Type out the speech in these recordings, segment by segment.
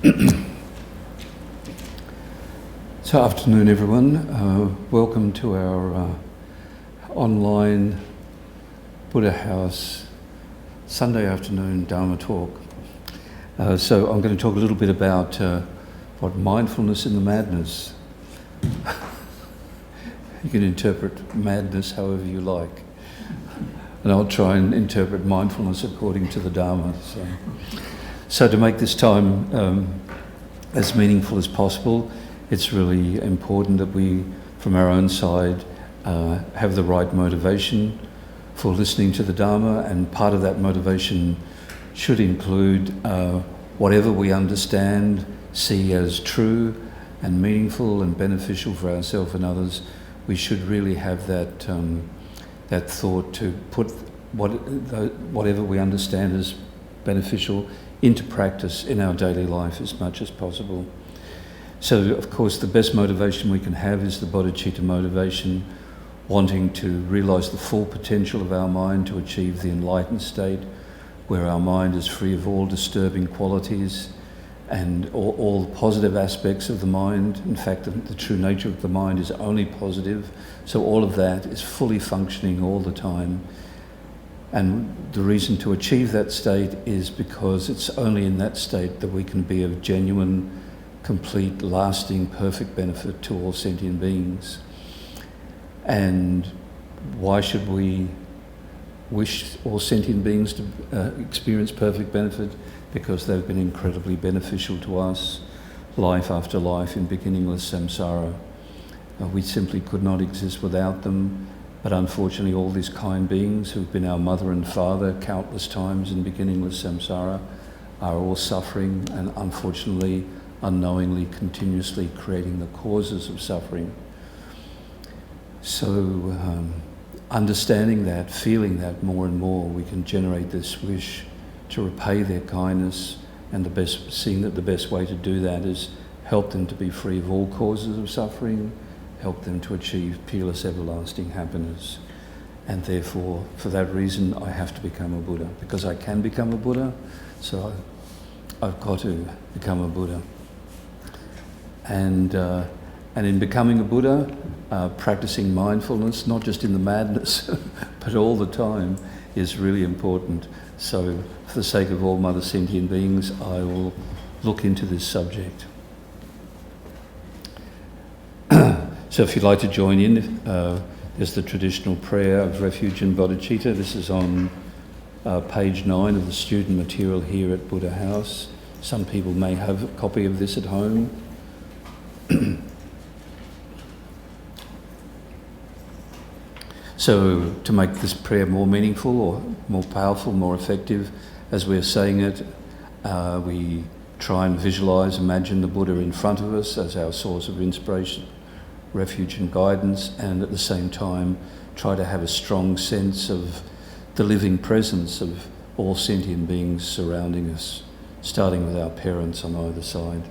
So afternoon everyone, welcome to our online Buddha House Sunday afternoon Dharma talk. So I'm going to talk a little bit about what mindfulness in the madness. You can interpret madness however you like, and I'll try and interpret mindfulness according to the Dharma. So to make this time as meaningful as possible, it's really important that we, from our own side, have the right motivation for listening to the Dharma, and part of that motivation should include whatever we understand, see as true and meaningful and beneficial for ourselves and others. We should really have that thought to put whatever we understand as beneficial into practice in our daily life as much as possible. So, of course, the best motivation we can have is the bodhicitta motivation, wanting to realise the full potential of our mind to achieve the enlightened state, where our mind is free of all disturbing qualities and all the positive aspects of the mind. In fact, the true nature of the mind is only positive, so all of that is fully functioning all the time. And the reason to achieve that state is because it's only in that state that we can be of genuine, complete, lasting, perfect benefit to all sentient beings. And why should we wish all sentient beings to experience perfect benefit? Because they've been incredibly beneficial to us, life after life in beginningless samsara. We simply could not exist without them, but unfortunately all these kind beings who've been our mother and father countless times in beginningless samsara are all suffering and unfortunately, unknowingly, continuously creating the causes of suffering. So understanding that, feeling that more and more, we can generate this wish to repay their kindness, and seeing that the best way to do that is help them to be free of all causes of suffering, help them to achieve peerless everlasting happiness. And therefore, for that reason, I have to become a Buddha, because I can become a Buddha, so I've got to become a Buddha. And in becoming a Buddha, practicing mindfulness, not just in the madness, but all the time, is really important. So for the sake of all mother sentient beings, I will look into this subject. So if you'd like to join in, there's the traditional prayer of refuge and bodhicitta. This is on page 9 of the student material here at Buddha House. Some people may have a copy of this at home. So to make this prayer more meaningful or more powerful, more effective, as we're saying it, we try and visualise, imagine the Buddha in front of us as our source of inspiration, refuge and guidance, and at the same time try to have a strong sense of the living presence of all sentient beings surrounding us, starting with our parents on either side.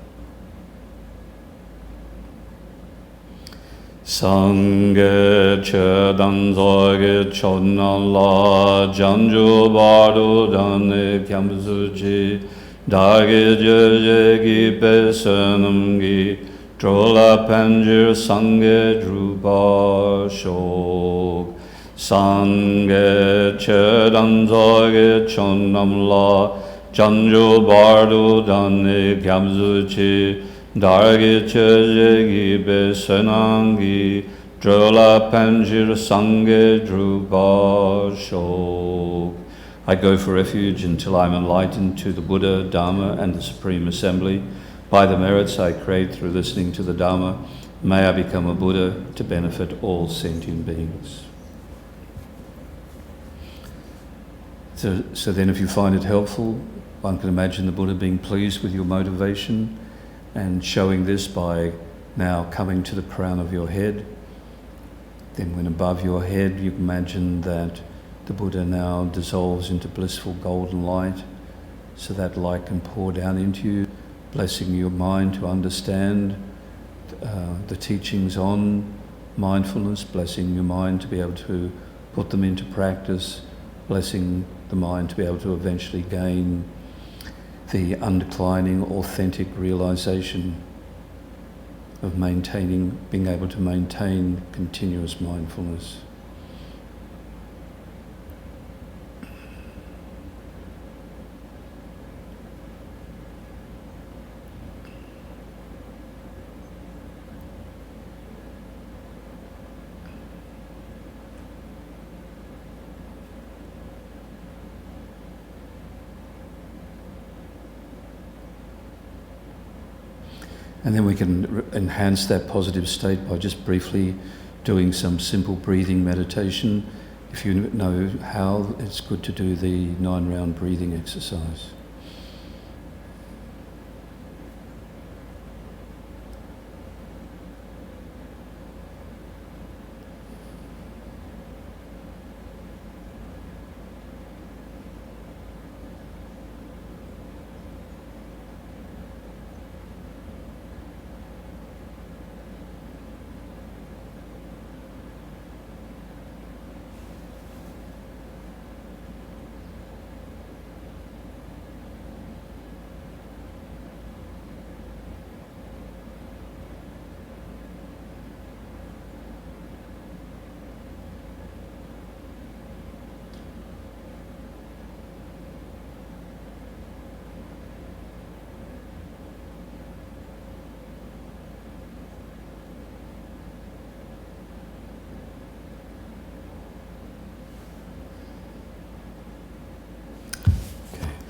Sangye che danzoge chodnan la janju baru dane kyamsu chi dage je gi pesenum gi drola panjir sangye drupa shok. Sangye che danzoge chodnan la janju baru dane kyamsu chi Darge chejegi be senangi drola panjir sange drupa shok. I go for refuge until I am enlightened to the Buddha, Dharma and the Supreme Assembly. By the merits I create through listening to the Dharma, may I become a Buddha to benefit all sentient beings. So then if you find it helpful, one can imagine the Buddha being pleased with your motivation and showing this by now coming to the crown of your head. Then when above your head you imagine that the Buddha now dissolves into blissful golden light, so that light can pour down into you, blessing your mind to understand the teachings on mindfulness, blessing your mind to be able to put them into practice, blessing the mind to be able to eventually gain the undeclining, authentic realization of being able to maintain continuous mindfulness. And then we can enhance that positive state by just briefly doing some simple breathing meditation. If you know how, it's good to do the 9-round breathing exercise.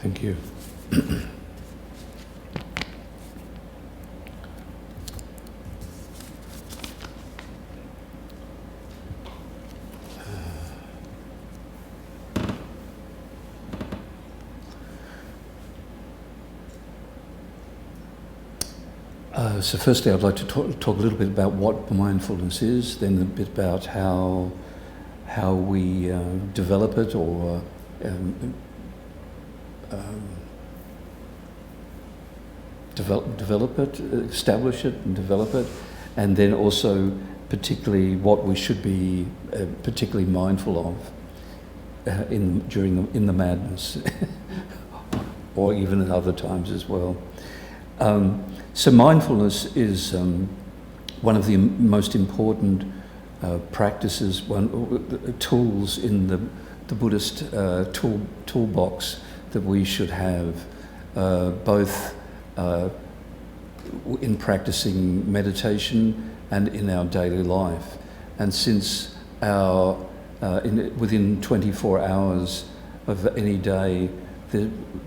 Thank you. So firstly, I'd like to talk a little bit about what mindfulness is, then a bit about how we develop it or develop it, establish it and develop it, and then also particularly what we should be particularly mindful of in the madness, or even at other times as well. So mindfulness is one of the most important practices, tools in the Buddhist toolbox that we should have, both in practicing meditation and in our daily life. And since within 24 hours of any day,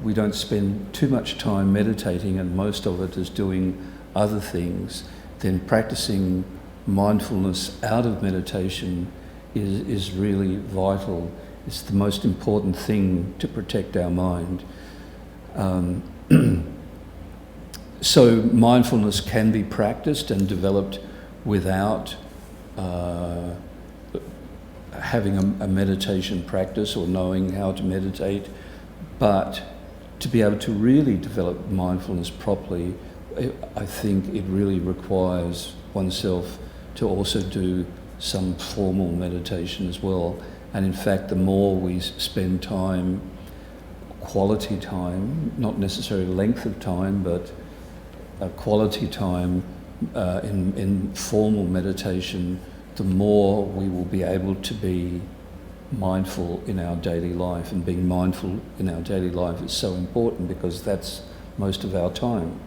we don't spend too much time meditating, and most of it is doing other things, then practicing mindfulness out of meditation is really vital. It's the most important thing to protect our mind. So mindfulness can be practiced and developed without having a meditation practice or knowing how to meditate. But to be able to really develop mindfulness properly, I think it really requires oneself to also do some formal meditation as well. And in fact, the more we spend time, quality time, not necessarily length of time, but quality time in formal meditation, the more we will be able to be mindful in our daily life. And being mindful in our daily life is so important because that's most of our time.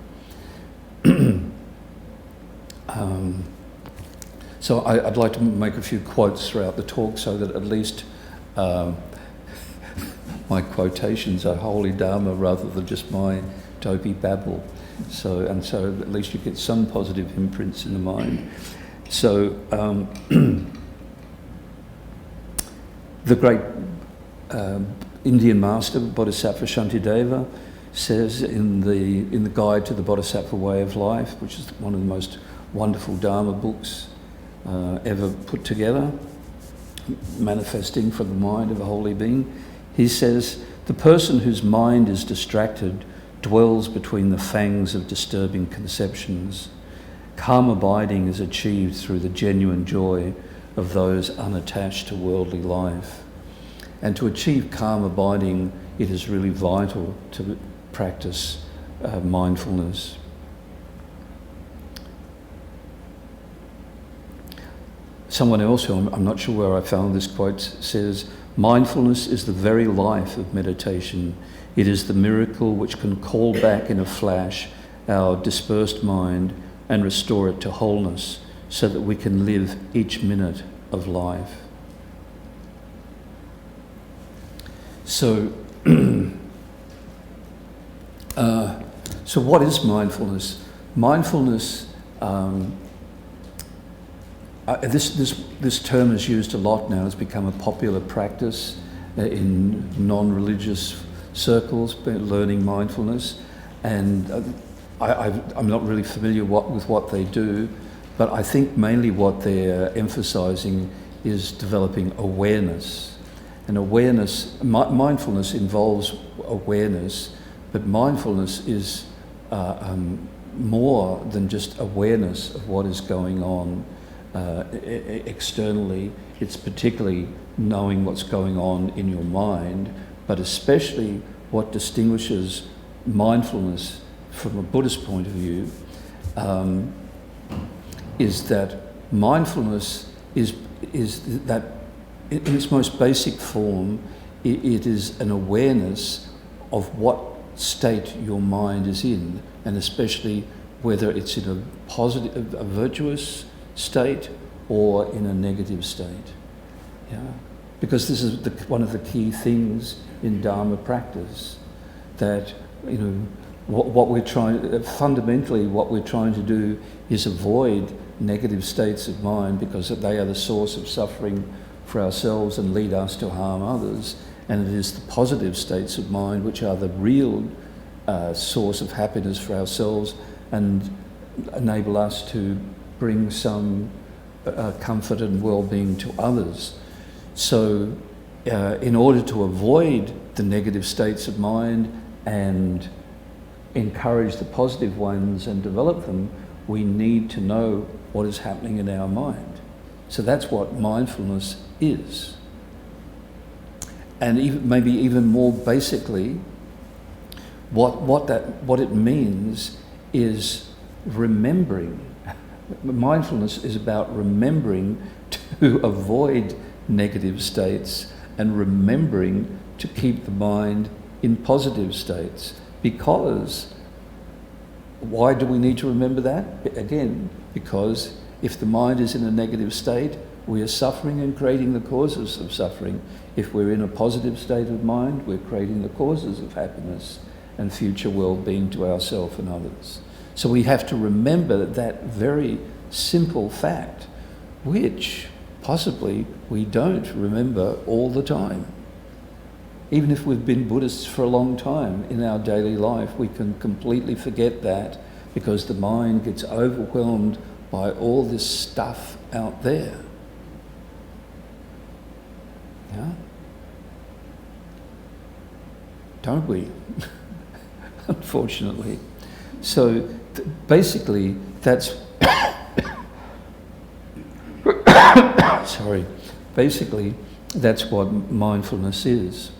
So I'd like to make a few quotes throughout the talk so that at least my quotations are holy Dharma rather than just my dopey babble. So at least you get some positive imprints in the mind. So the great Indian master, Bodhisattva Shantideva, says in the Guide to the Bodhisattva Way of Life, which is one of the most wonderful Dharma books ever put together, manifesting from the mind of a holy being, he says, "The person whose mind is distracted dwells between the fangs of disturbing conceptions. Calm abiding is achieved through the genuine joy of those unattached to worldly life." And to achieve calm abiding, it is really vital practice mindfulness. Someone else, who I'm not sure where I found this quote, says, "Mindfulness is the very life of meditation. It is the miracle which can call back in a flash our dispersed mind and restore it to wholeness so that we can live each minute of life." So, so what is mindfulness? Mindfulness, this term is used a lot now. It's become a popular practice in non-religious circles, learning mindfulness. And I'm not really familiar with what they do, but I think mainly what they're emphasising is developing awareness. And awareness, mindfulness involves awareness, but mindfulness is more than just awareness of what is going on externally. It's particularly knowing what's going on in your mind, but especially what distinguishes mindfulness from a Buddhist point of view is that mindfulness is that in its most basic form, it is an awareness of what state your mind is in, and especially whether it's in a positive, a virtuous state or in a negative state. Yeah, because this is one of the key things in Dharma practice, that what we're fundamentally what we're trying to do is avoid negative states of mind, because they are the source of suffering for ourselves and lead us to harm others. And it is the positive states of mind which are the real source of happiness for ourselves and enable us to bring some comfort and well-being to others. So in order to avoid the negative states of mind and encourage the positive ones and develop them, we need to know what is happening in our mind. So that's what mindfulness is. And maybe even more basically, what it means is remembering. Mindfulness is about remembering to avoid negative states and remembering to keep the mind in positive states. Because why do we need to remember that? Again, because if the mind is in a negative state, we are suffering and creating the causes of suffering. If we're in a positive state of mind, we're creating the causes of happiness and future well-being to ourselves and others. So we have to remember that very simple fact, which possibly we don't remember all the time. Even if we've been Buddhists for a long time, in our daily life, we can completely forget that because the mind gets overwhelmed by all this stuff out there. Yeah? Don't we? Unfortunately. So basically, that's sorry. Basically, that's what mindfulness is.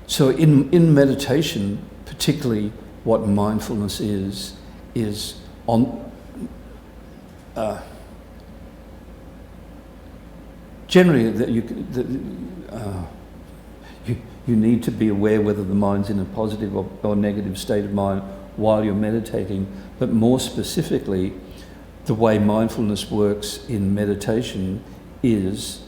So in meditation, particularly, what mindfulness is on. Generally, you need to be aware whether the mind's in a positive or negative state of mind while you're meditating. But more specifically, the way mindfulness works in meditation is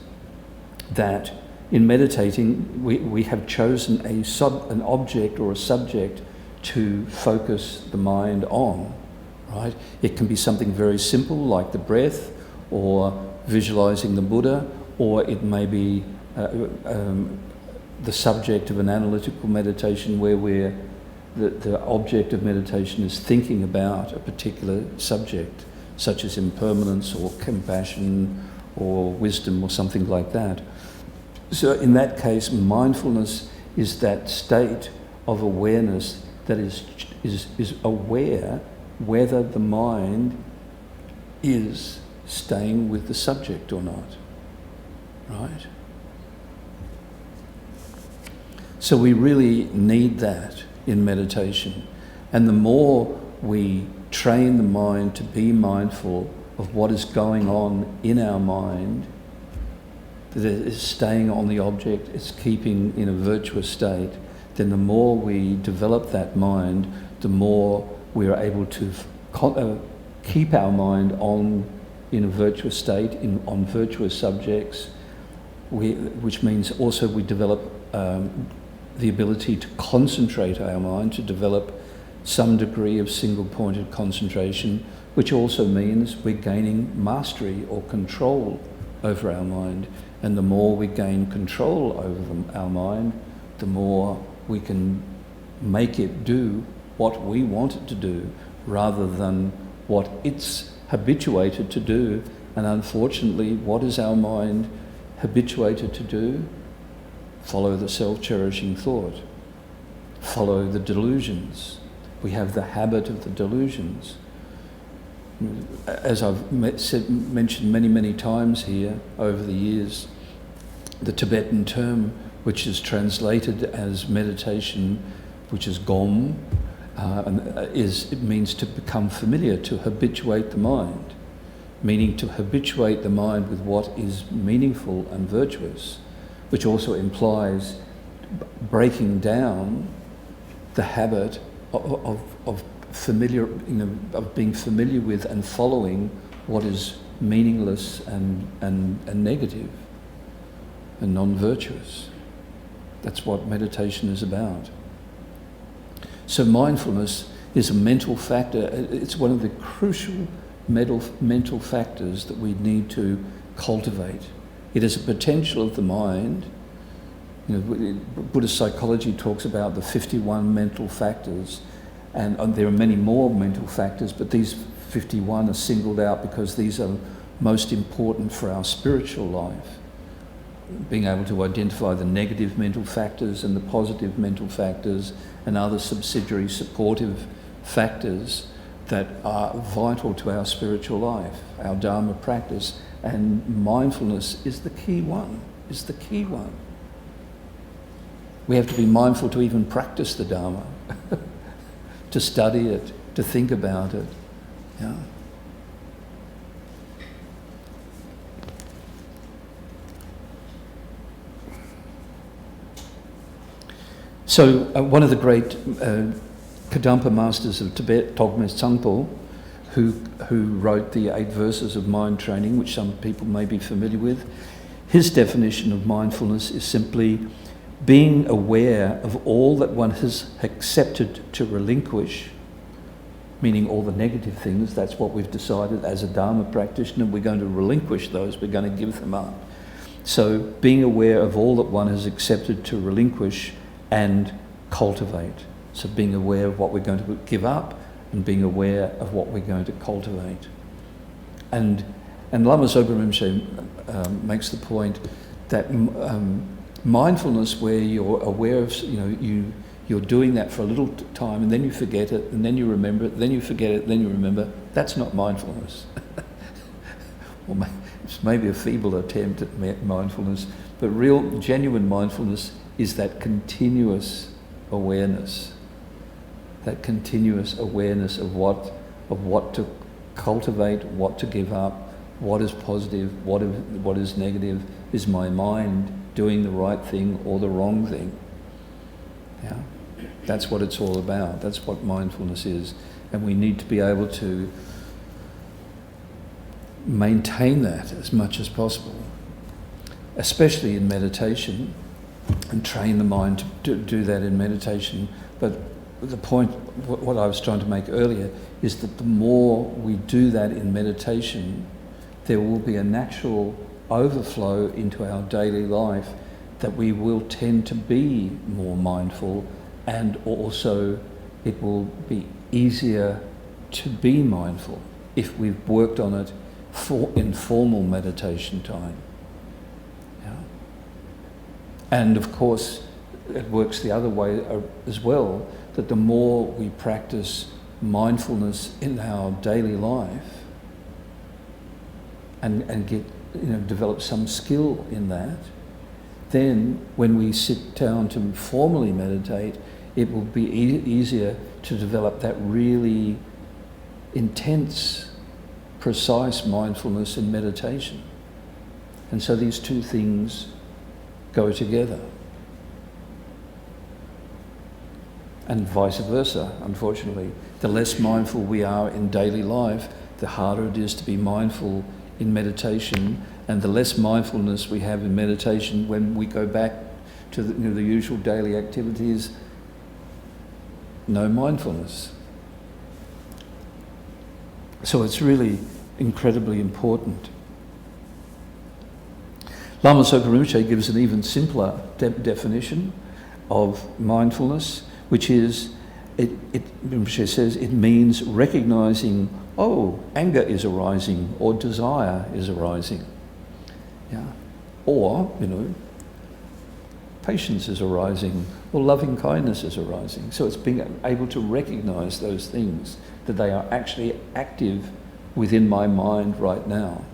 that in meditating, we have chosen an object or a subject to focus the mind on, right? It can be something very simple like the breath or visualizing the Buddha, or it may be the subject of an analytical meditation where the object of meditation is thinking about a particular subject, such as impermanence or compassion or wisdom or something like that. So in that case, mindfulness is that state of awareness that is aware whether the mind is staying with the subject or not, right? So we really need that in meditation. And the more we train the mind to be mindful of what is going on in our mind, that it is staying on the object, it's keeping in a virtuous state, then the more we develop that mind, the more we are able to keep our mind in a virtuous state, on virtuous subjects, which means also we develop the ability to concentrate our mind, to develop some degree of single-pointed concentration, which also means we're gaining mastery or control over our mind. And the more we gain control over our mind, the more we can make it do what we want it to do, rather than what it's habituated to do. And unfortunately, what is our mind habituated to do? Follow the self-cherishing thought. Follow the delusions. We have the habit of the delusions. As I've mentioned many times here over the years, the Tibetan term, which is translated as meditation, which is gom, it means to become familiar, to habituate the mind, meaning to habituate the mind with what is meaningful and virtuous, which also implies breaking down the habit of being familiar with and following what is meaningless and negative and non-virtuous. That's what meditation is about. So mindfulness is a mental factor. It's one of the crucial mental factors that we need to cultivate. It is a potential of the mind. Buddhist psychology talks about the 51 mental factors, and there are many more mental factors, but these 51 are singled out because these are most important for our spiritual life. Being able to identify the negative mental factors and the positive mental factors and other subsidiary supportive factors that are vital to our spiritual life, our Dharma practice, and mindfulness is the key one, We have to be mindful to even practice the Dharma, to study it, to think about it. Yeah. So one of the great Kadampa masters of Tibet, Togme Sangpo, who wrote the 8 verses of mind training, which some people may be familiar with, his definition of mindfulness is simply being aware of all that one has accepted to relinquish, meaning all the negative things. That's what we've decided as a Dharma practitioner. We're going to relinquish those, we're going to give them up. So being aware of all that one has accepted to relinquish and cultivate. So being aware of what we're going to give up and being aware of what we're going to cultivate. And Lama Zopa Rinpoche makes the point that mindfulness, where you're aware of, you're doing that for a little time and then you forget it and then you remember it, then you forget it, then you remember, that's not mindfulness. Well, it's maybe a feeble attempt at mindfulness, but real, genuine mindfulness is that continuous awareness of what to cultivate, what to give up, what is positive, what is negative. Is my mind doing the right thing or the wrong thing? Yeah, that's what it's all about. That's what mindfulness is, and we need to be able to maintain that as much as possible, especially in meditation, and train the mind to do that in meditation. But the point, what I was trying to make earlier, is that the more we do that in meditation, there will be a natural overflow into our daily life that we will tend to be more mindful, and also it will be easier to be mindful if we've worked on it in formal meditation time. Yeah. And of course, it works the other way as well, that the more we practice mindfulness in our daily life and get, develop some skill in that, then when we sit down to formally meditate, it will be easier to develop that really intense, precise mindfulness in meditation. And so these two things go together. And vice versa, unfortunately. The less mindful we are in daily life, the harder it is to be mindful in meditation, and the less mindfulness we have in meditation when we go back to the usual daily activities, no mindfulness. So it's really incredibly important. Lama Zopa Rinpoche gives an even simpler definition of mindfulness, which is, Rinpoche says, it means recognizing, anger is arising, or desire is arising. Yeah. Or, patience is arising, or loving kindness is arising. So it's being able to recognize those things, that they are actually active within my mind right now.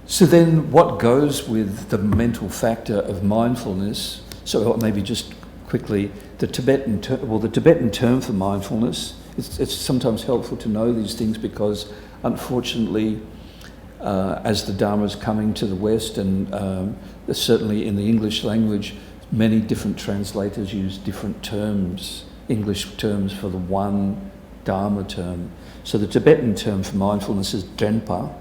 So then what goes with the mental factor of mindfulness? So maybe just quickly, the Tibetan term for mindfulness, it's sometimes helpful to know these things because unfortunately as the Dharma is coming to the West, and certainly in the English language, many different translators use different terms, English terms for the one Dharma term. So the Tibetan term for mindfulness is Drenpa,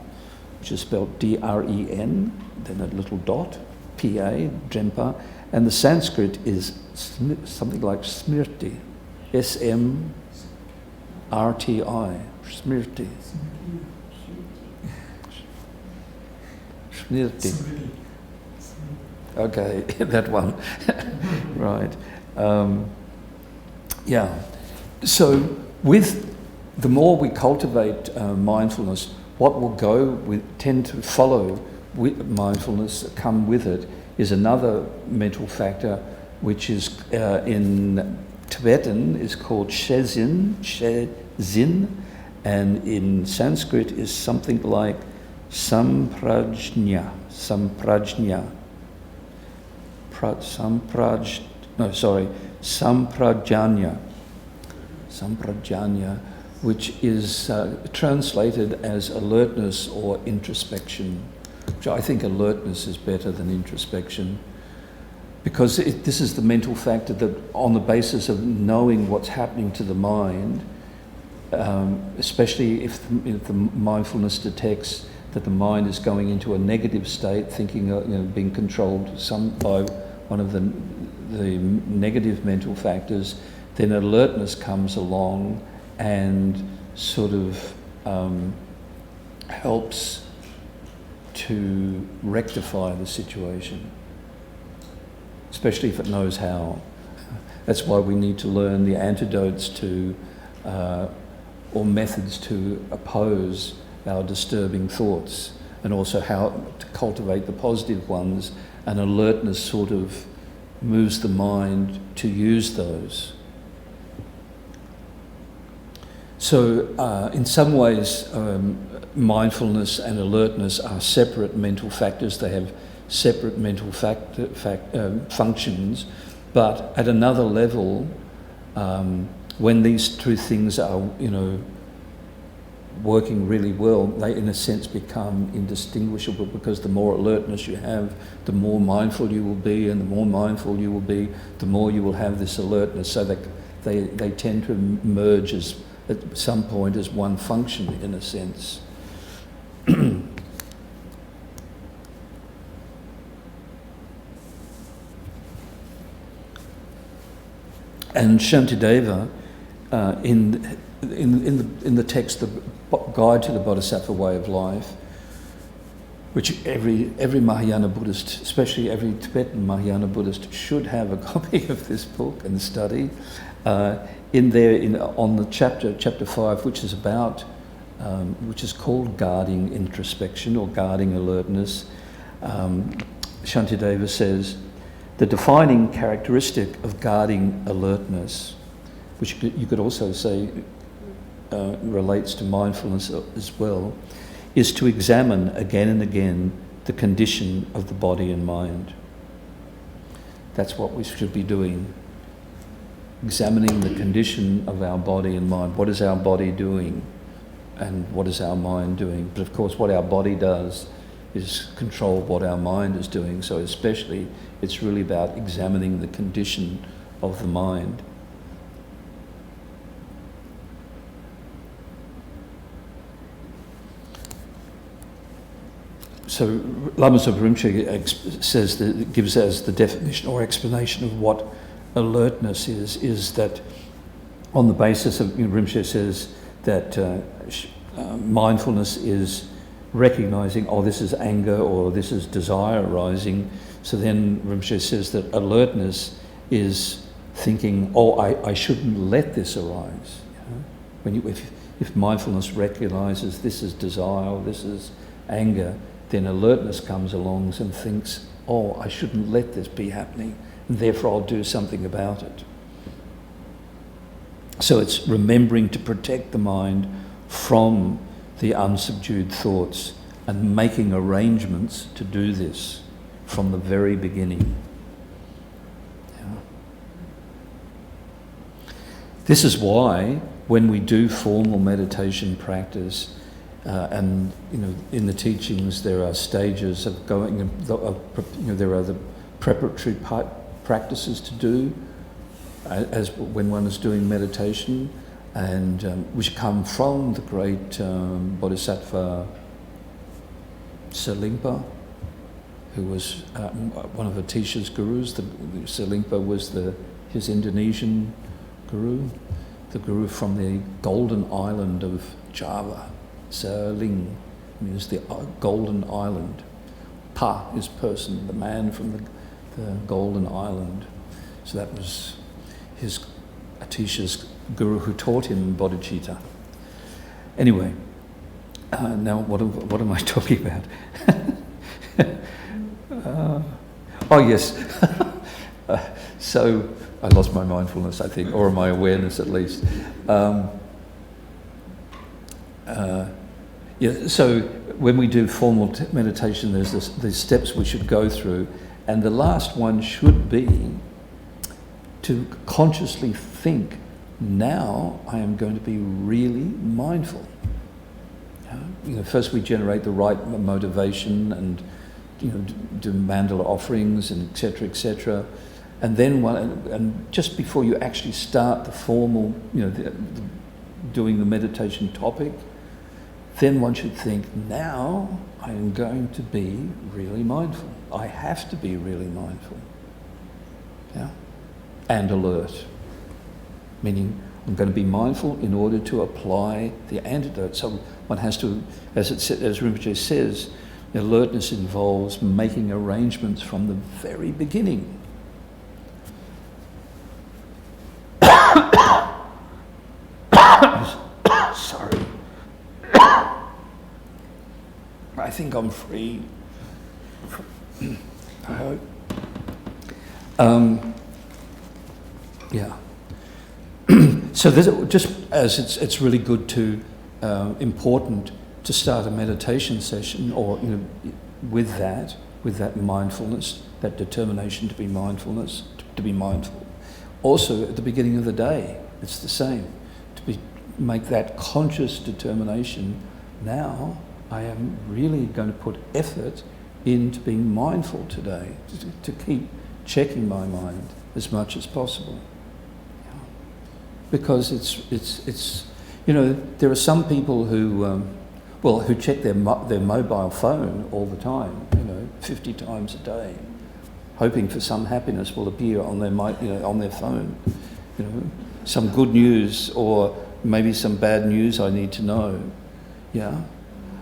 which is spelled D-R-E-N, then a little dot, P-A, Drenpa, and the Sanskrit is something like Smrti, S-M-R-T-I, Smrti. Smrti. Okay, that one. Right. So with the more we cultivate mindfulness, what will tend to follow with mindfulness, come with it, is another mental factor, which is in Tibetan is called shezin, and in Sanskrit is something like samprajña. Samprajña, which is translated as alertness or introspection, which I think alertness is better than introspection, because this is the mental factor that on the basis of knowing what's happening to the mind, especially if the mindfulness detects that the mind is going into a negative state, thinking being controlled by one of the negative mental factors, then alertness comes along and sort of helps to rectify the situation, especially if it knows how. That's why we need to learn the antidotes to, or methods to oppose our disturbing thoughts, and also how to cultivate the positive ones, and alertness sort of moves the mind to use those. So in some ways, mindfulness and alertness are separate mental factors. They have separate mental functions, but at another level, when these two things are, working really well, they in a sense become indistinguishable, because the more alertness you have, the more mindful you will be, and the more mindful you will be, the more you will have this alertness, so that they tend to merge as at some point as one function in a sense. And Shantideva, in the text, the Guide to the Bodhisattva Way of Life, which every Mahayana Buddhist, especially every Tibetan Mahayana Buddhist, should have a copy of this book and study. On the chapter 5, which is about, which is called Guarding Introspection or Guarding Alertness, Shantideva says, the defining characteristic of guarding alertness, which you could also say relates to mindfulness as well, is to examine again and again the condition of the body and mind. That's what we should be doing. Examining the condition of our body and mind. What is our body doing? And what is our mind doing? But of course, what our body does is control what our mind is doing. So especially, it's really about examining the condition of the mind. So Lama Zopa Rinpoche says that, gives us the definition or explanation of what alertness is that on the basis of, Rinpoche says that mindfulness is recognizing, oh, this is anger or this is desire arising. So then Rinpoche says that alertness is thinking, oh, I shouldn't let this arise. If mindfulness recognizes this is desire or this is anger, then alertness comes along and thinks, oh, I shouldn't let this be happening, and therefore I'll do something about it. So it's remembering to protect the mind from the unsubdued thoughts and making arrangements to do this from the very beginning. Yeah. This is why when we do formal meditation practice, and in the teachings there are stages of going, there are the preparatory practices to do as when one is doing meditation, and which come from the great Bodhisattva Selimpa, who was one of Atisha's gurus. Selimpa was his Indonesian guru, the guru from the golden island of Java. Seling means the golden island. Pa is person, the man from the golden island. So that was his Atisha's guru who taught him bodhicitta. Anyway, now what am I talking about? Oh yes. So I lost my mindfulness, I think, or my awareness at least. So when we do formal meditation, there's these steps we should go through, and the last one should be to consciously think, now I am going to be really mindful. First we generate the right motivation and do mandala offerings and etc., and then and just before you actually start the formal, doing the meditation topic, then one should think, now I am going to be really mindful. I have to be really mindful. Yeah? And alert. Meaning, I'm going to be mindful in order to apply the antidote. So one has to, as Rinpoche says, alertness involves making arrangements from the very beginning. Sorry. I think I'm free. I hope. Yeah. So just as it's really good to important to start a meditation session, or with that mindfulness, that determination to be mindful. Also at the beginning of the day, it's the same. Make that conscious determination. Now I am really going to put effort into being mindful today, to keep checking my mind as much as possible. Because it's there are some people who check their mobile phone all the time, 50 times a day, hoping for some happiness will appear on their on their phone, some good news or maybe some bad news I need to know, yeah.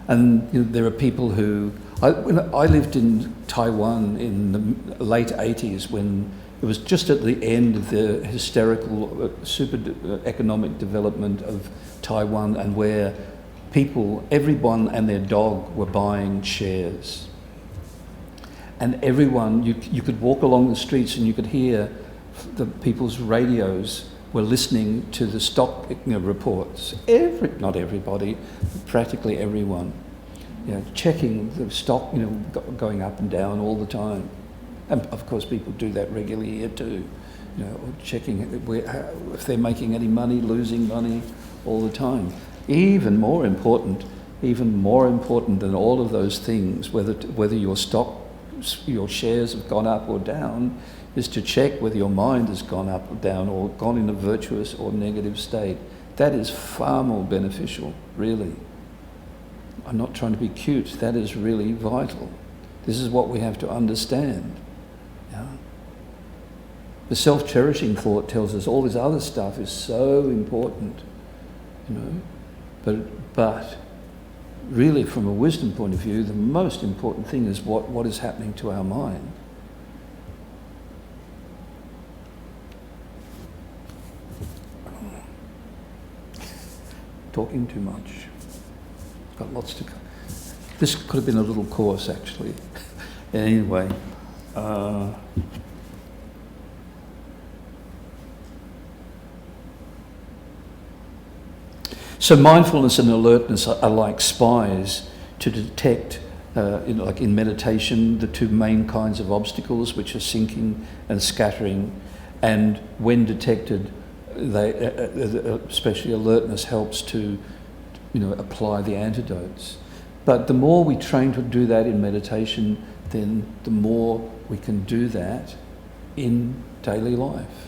And there are people who I lived in Taiwan in the late 80s when it was just at the end of the hysterical super economic development of Taiwan, and where everyone and their dog were buying shares. And everyone, you could walk along the streets and you could hear the people's radios were listening to the stock reports. Not everybody, but practically everyone. checking the stock, going up and down all the time. And of course people do that regularly here too, or checking if they're making any money, losing money all the time. Even more important than all of those things, whether your shares have gone up or down, is to check whether your mind has gone up or down or gone in a virtuous or negative state. That is far more beneficial, really. I'm not trying to be cute. That is really vital. This is what we have to understand. Yeah? The self-cherishing thought tells us all this other stuff is so important, But really, from a wisdom point of view, the most important thing is what is happening to our mind. Talking too much. Got lots to come. This could have been a little course, actually. Anyway. So mindfulness and alertness are like spies to detect, like in meditation, the two main kinds of obstacles, which are sinking and scattering. And when detected, especially alertness helps to, apply the antidotes. But the more we train to do that in meditation, then the more we can do that in daily life.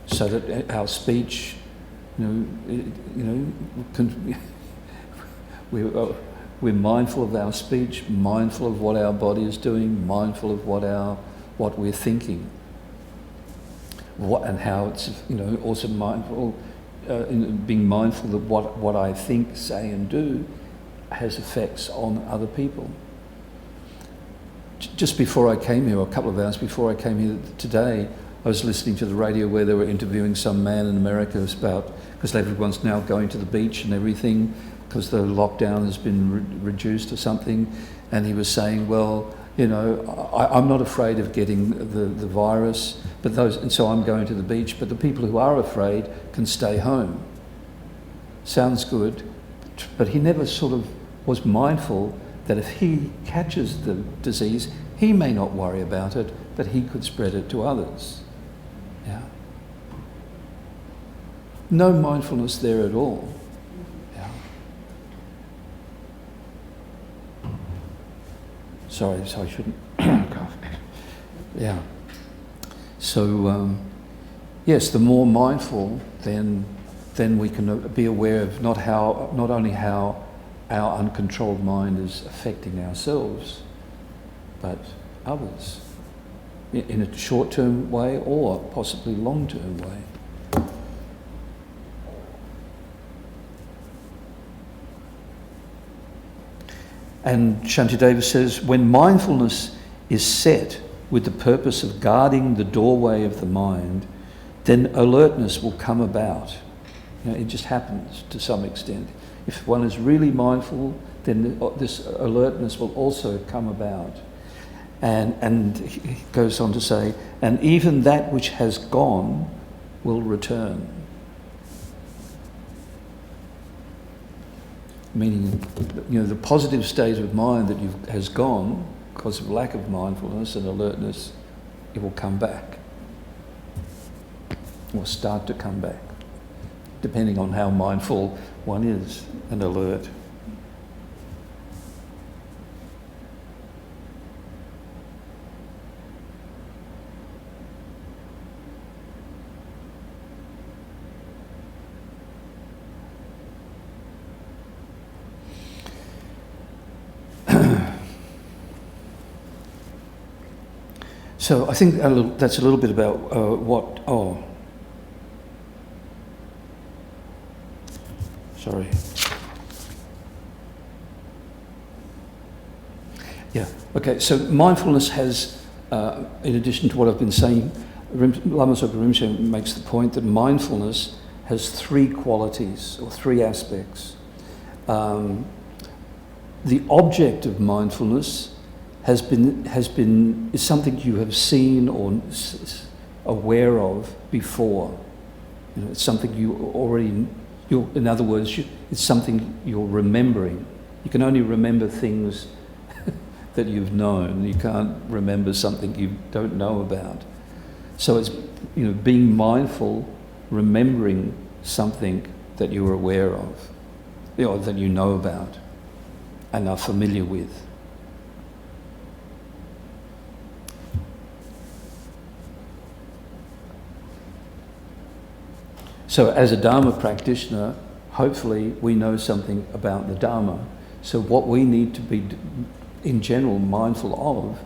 So that our speech, we're mindful of our speech, mindful of what our body is doing, mindful of what we're thinking, and how it's also mindful, being mindful that what I think, say, and do has effects on other people. Just before I came here, or a couple of hours before I came here today, I was listening to the radio where they were interviewing some man in America because everyone's now going to the beach and everything because the lockdown has been reduced or something, and he was saying, well, I'm not afraid of getting the virus, and so I'm going to the beach, but the people who are afraid can stay home. Sounds good, but he never sort of was mindful that if he catches the disease, he may not worry about it, but he could spread it to others. Yeah. No mindfulness there at all. Yeah. Sorry, so I shouldn't cough. Yeah. So, yes, the more mindful, then we can be aware of not only how our uncontrolled mind is affecting ourselves, but others, in a short-term way or possibly long-term way. And Shantideva says, when mindfulness is set with the purpose of guarding the doorway of the mind, then alertness will come about. It just happens to some extent. If one is really mindful, then this alertness will also come about. And he goes on to say, and even that which has gone will return. Meaning, the positive state of mind that has gone because of lack of mindfulness and alertness, it will come back. Or start to come back, depending on how mindful one is and alert. So I think that's a little bit about sorry. Yeah, okay, so mindfulness has, in addition to what I've been saying, Lama Zopa Rinpoche makes the point that mindfulness has three qualities, or three aspects. The object of mindfulness is something you have seen or aware of before. It's something you already, in other words, it's something you're remembering. You can only remember things that you've known. You can't remember something you don't know about. So it's, being mindful, remembering something that you're aware of, that you know about and are familiar with. So as a Dharma practitioner, hopefully we know something about the Dharma. So what we need to be, in general, mindful of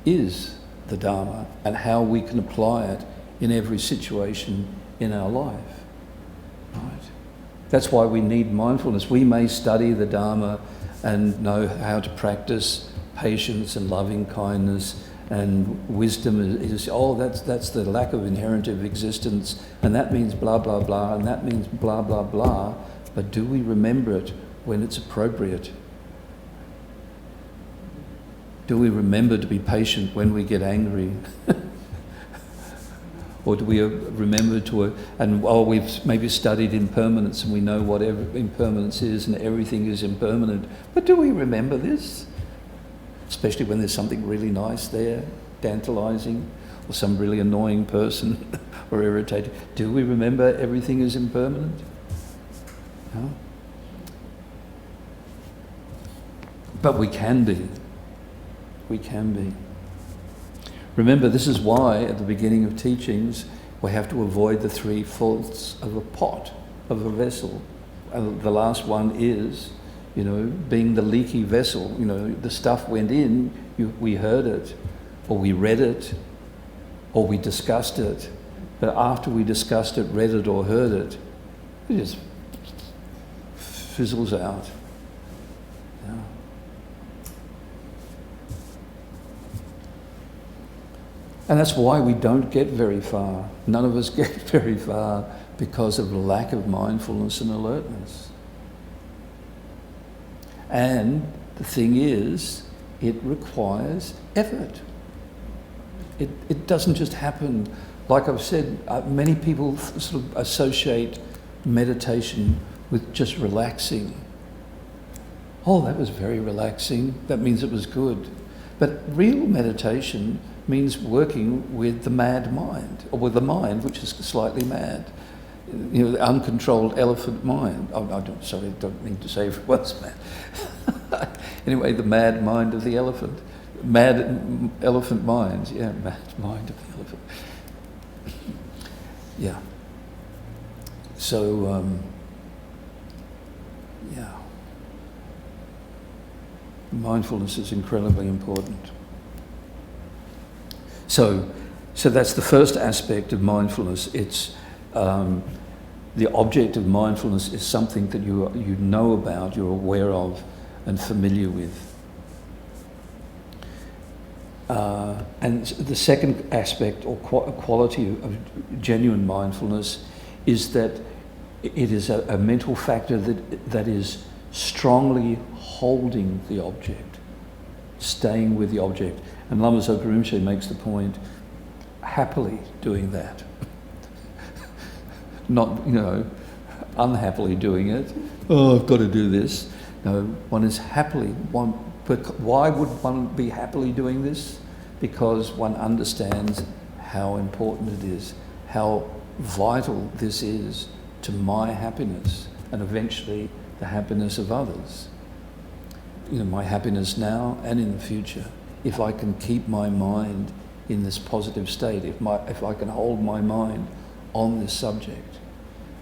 is the Dharma and how we can apply it in every situation in our life. Right? That's why we need mindfulness. We may study the Dharma and know how to practice patience and loving kindness, and wisdom is that's the lack of inherent of existence, and that means blah blah blah, and that means blah blah blah. But do we remember it when it's appropriate? Do we remember to be patient when we get angry? Or do we remember we've maybe studied impermanence and we know what impermanence is and everything is impermanent, but do we remember this? Especially when there's something really nice there, tantalizing, or some really annoying person or irritating. Do we remember everything is impermanent? No. But we can be. We can be. Remember, this is why at the beginning of teachings we have to avoid the three faults of a pot, of a vessel. And the last one is, being the leaky vessel. The stuff went in, we heard it, or we read it, or we discussed it. But after we discussed it, read it, or heard it, it just fizzles out. Yeah. And that's why we don't get very far. None of us get very far because of the lack of mindfulness and alertness. And the thing is, it requires effort. It doesn't just happen. Like I've said, many people sort of associate meditation with just relaxing. Oh, that was very relaxing. That means it was good. But real meditation means working with the mad mind, or with the mind which is slightly mad. The uncontrolled elephant mind. I don't mean to say everyone's mad. Anyway, the mad mind of the elephant. Mad elephant mind. Yeah, mad mind of the elephant. Yeah. So, mindfulness is incredibly important. So that's the first aspect of mindfulness. It's the object of mindfulness is something that you know about, you're aware of, and familiar with. And the second aspect or quality of genuine mindfulness is that it is a mental factor that is strongly holding the object, staying with the object. And Lama Zopa Rinpoche makes the point, happily doing that. Not, unhappily doing it. Oh, I've got to do this. No, one is happily. Why would one be happily doing this? Because one understands how important it is, how vital this is to my happiness and eventually the happiness of others. My happiness now and in the future. If I can keep my mind in this positive state, if I can hold my mind on this subject,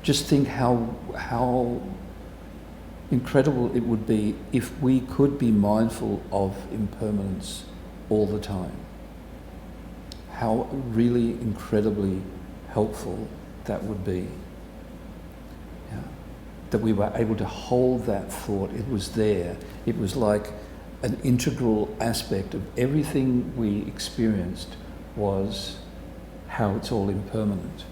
just think how incredible it would be if we could be mindful of impermanence all the time. How really incredibly helpful that would be. Yeah. That we were able to hold that thought. It was there. It was like an integral aspect of everything we experienced was how it's all impermanent.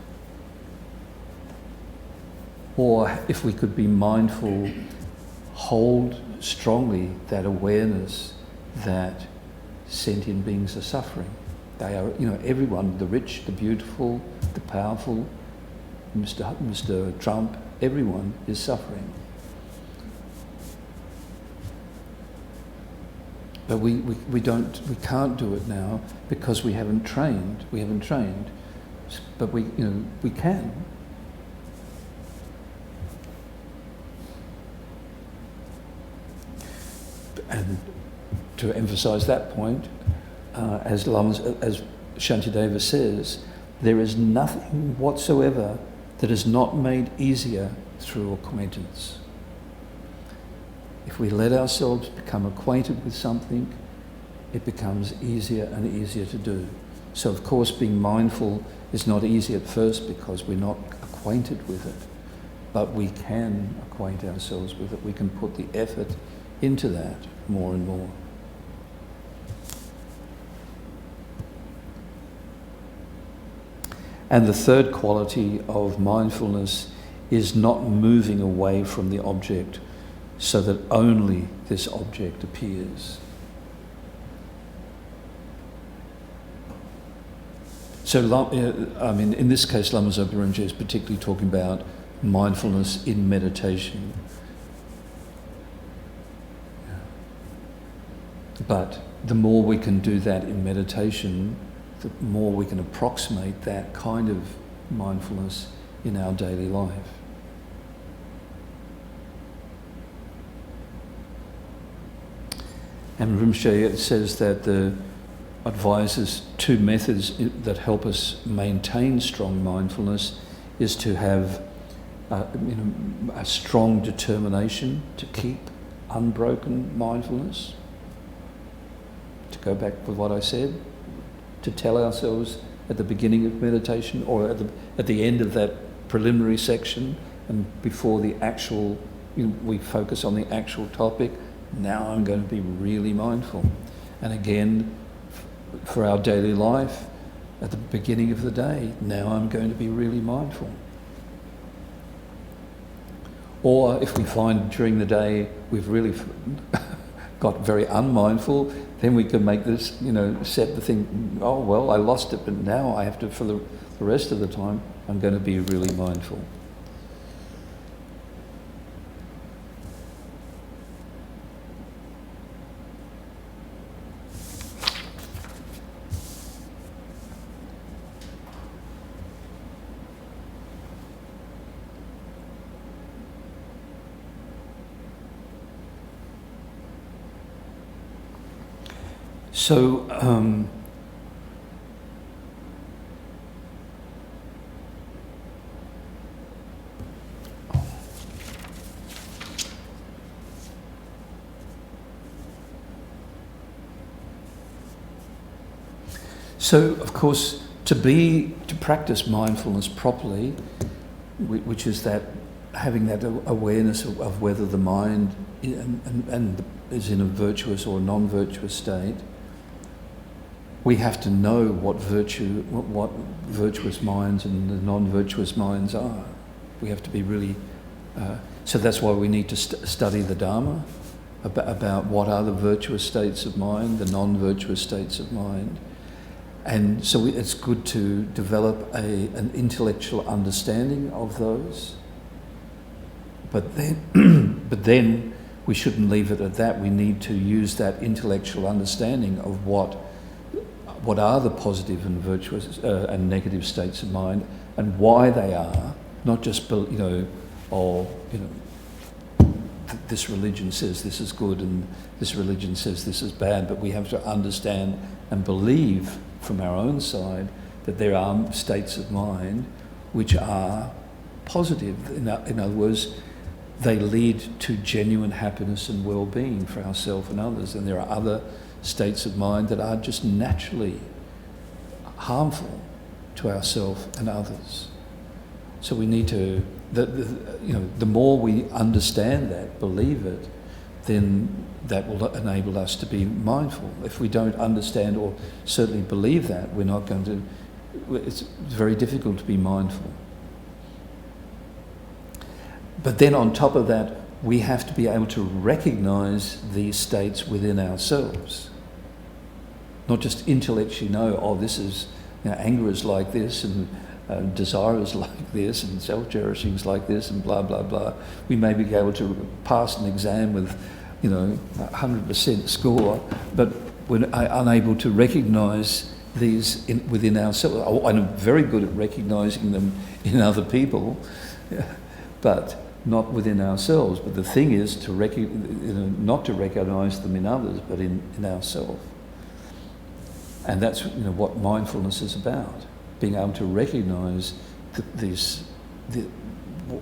Or if we could be mindful, hold strongly that awareness that sentient beings are suffering. They are, everyone, the rich, the beautiful, the powerful, Mr. Trump, everyone is suffering. But we can't do it now because we haven't trained. But we can. And to emphasise that point, as Shantideva says, there is nothing whatsoever that is not made easier through acquaintance. If we let ourselves become acquainted with something, it becomes easier and easier to do. So of course being mindful is not easy at first because we're not acquainted with it, but we can acquaint ourselves with it. We can put the effort into that more and more. And the third quality of mindfulness is not moving away from the object so that only this object appears. So, in this case, Lama Zopa Rinpoche is particularly talking about mindfulness in meditation. But the more we can do that in meditation, the more we can approximate that kind of mindfulness in our daily life. And Rinpoche says that advises two methods that help us maintain strong mindfulness is to have a strong determination to keep unbroken mindfulness. To go back with what I said, to tell ourselves at the beginning of meditation or at the end of that preliminary section and before the actual, we focus on the actual topic, now I'm going to be really mindful. And again, for our daily life, at the beginning of the day, now I'm going to be really mindful. Or if we find during the day we've really got very unmindful, then we can make this, set the thing, oh well, I lost it, but now I have to, for the rest of the time, I'm going to be really mindful. So, of course, to practice mindfulness properly, which is that having that awareness of whether the mind and is in a virtuous or non-virtuous state, we have to know what virtuous minds and the non-virtuous minds are. We have to be really... so that's why we need to study the Dharma, about what are the virtuous states of mind, the non-virtuous states of mind. And so it's good to develop an intellectual understanding of those. But then we shouldn't leave it at that. We need to use that intellectual understanding of what are the positive and virtuous and negative states of mind and why they are, not just, this religion says this is good and this religion says this is bad, but we have to understand and believe from our own side that there are states of mind which are positive. In other words, they lead to genuine happiness and well-being for ourselves and others, and there are other states of mind that are just naturally harmful to ourselves and others. So we need to, the more we understand that, believe it, then that will enable us to be mindful. If we don't understand or certainly believe that, we're not going to, it's very difficult to be mindful. But then on top of that, we have to be able to recognize these states within ourselves. Not just intellectually know, oh, this is, anger is like this, and desire is like this, and self-cherishing is like this, and blah, blah, blah. We may be able to pass an exam with 100% score, but we're unable to recognise these within ourselves. I'm very good at recognising them in other people, but not within ourselves. But the thing is to not to recognise them in others, but in ourselves. And that's what mindfulness is about: being able to recognise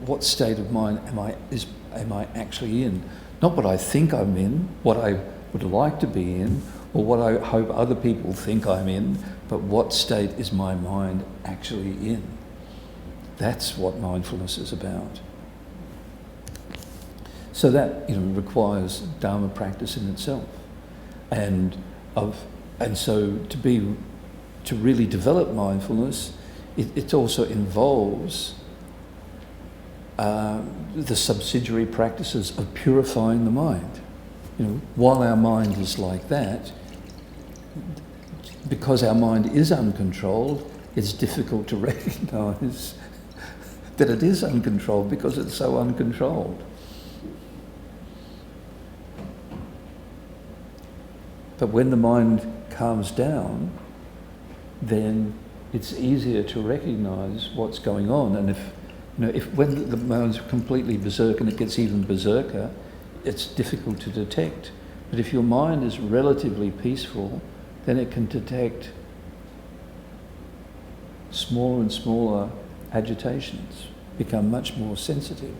what state of mind am I actually in? Not what I think I'm in, what I would like to be in, or what I hope other people think I'm in, but what state is my mind actually in? That's what mindfulness is about. So that requires Dharma practice in itself, and so to really develop mindfulness, it also involves the subsidiary practices of purifying the mind. While our mind is like that, because our mind is uncontrolled, it's difficult to recognise that it is uncontrolled because it's so uncontrolled. But when the mind calms down, then it's easier to recognise what's going on. And if when the mind's completely berserk and it gets even berserker, it's difficult to detect. But if your mind is relatively peaceful, then it can detect smaller and smaller agitations, become much more sensitive.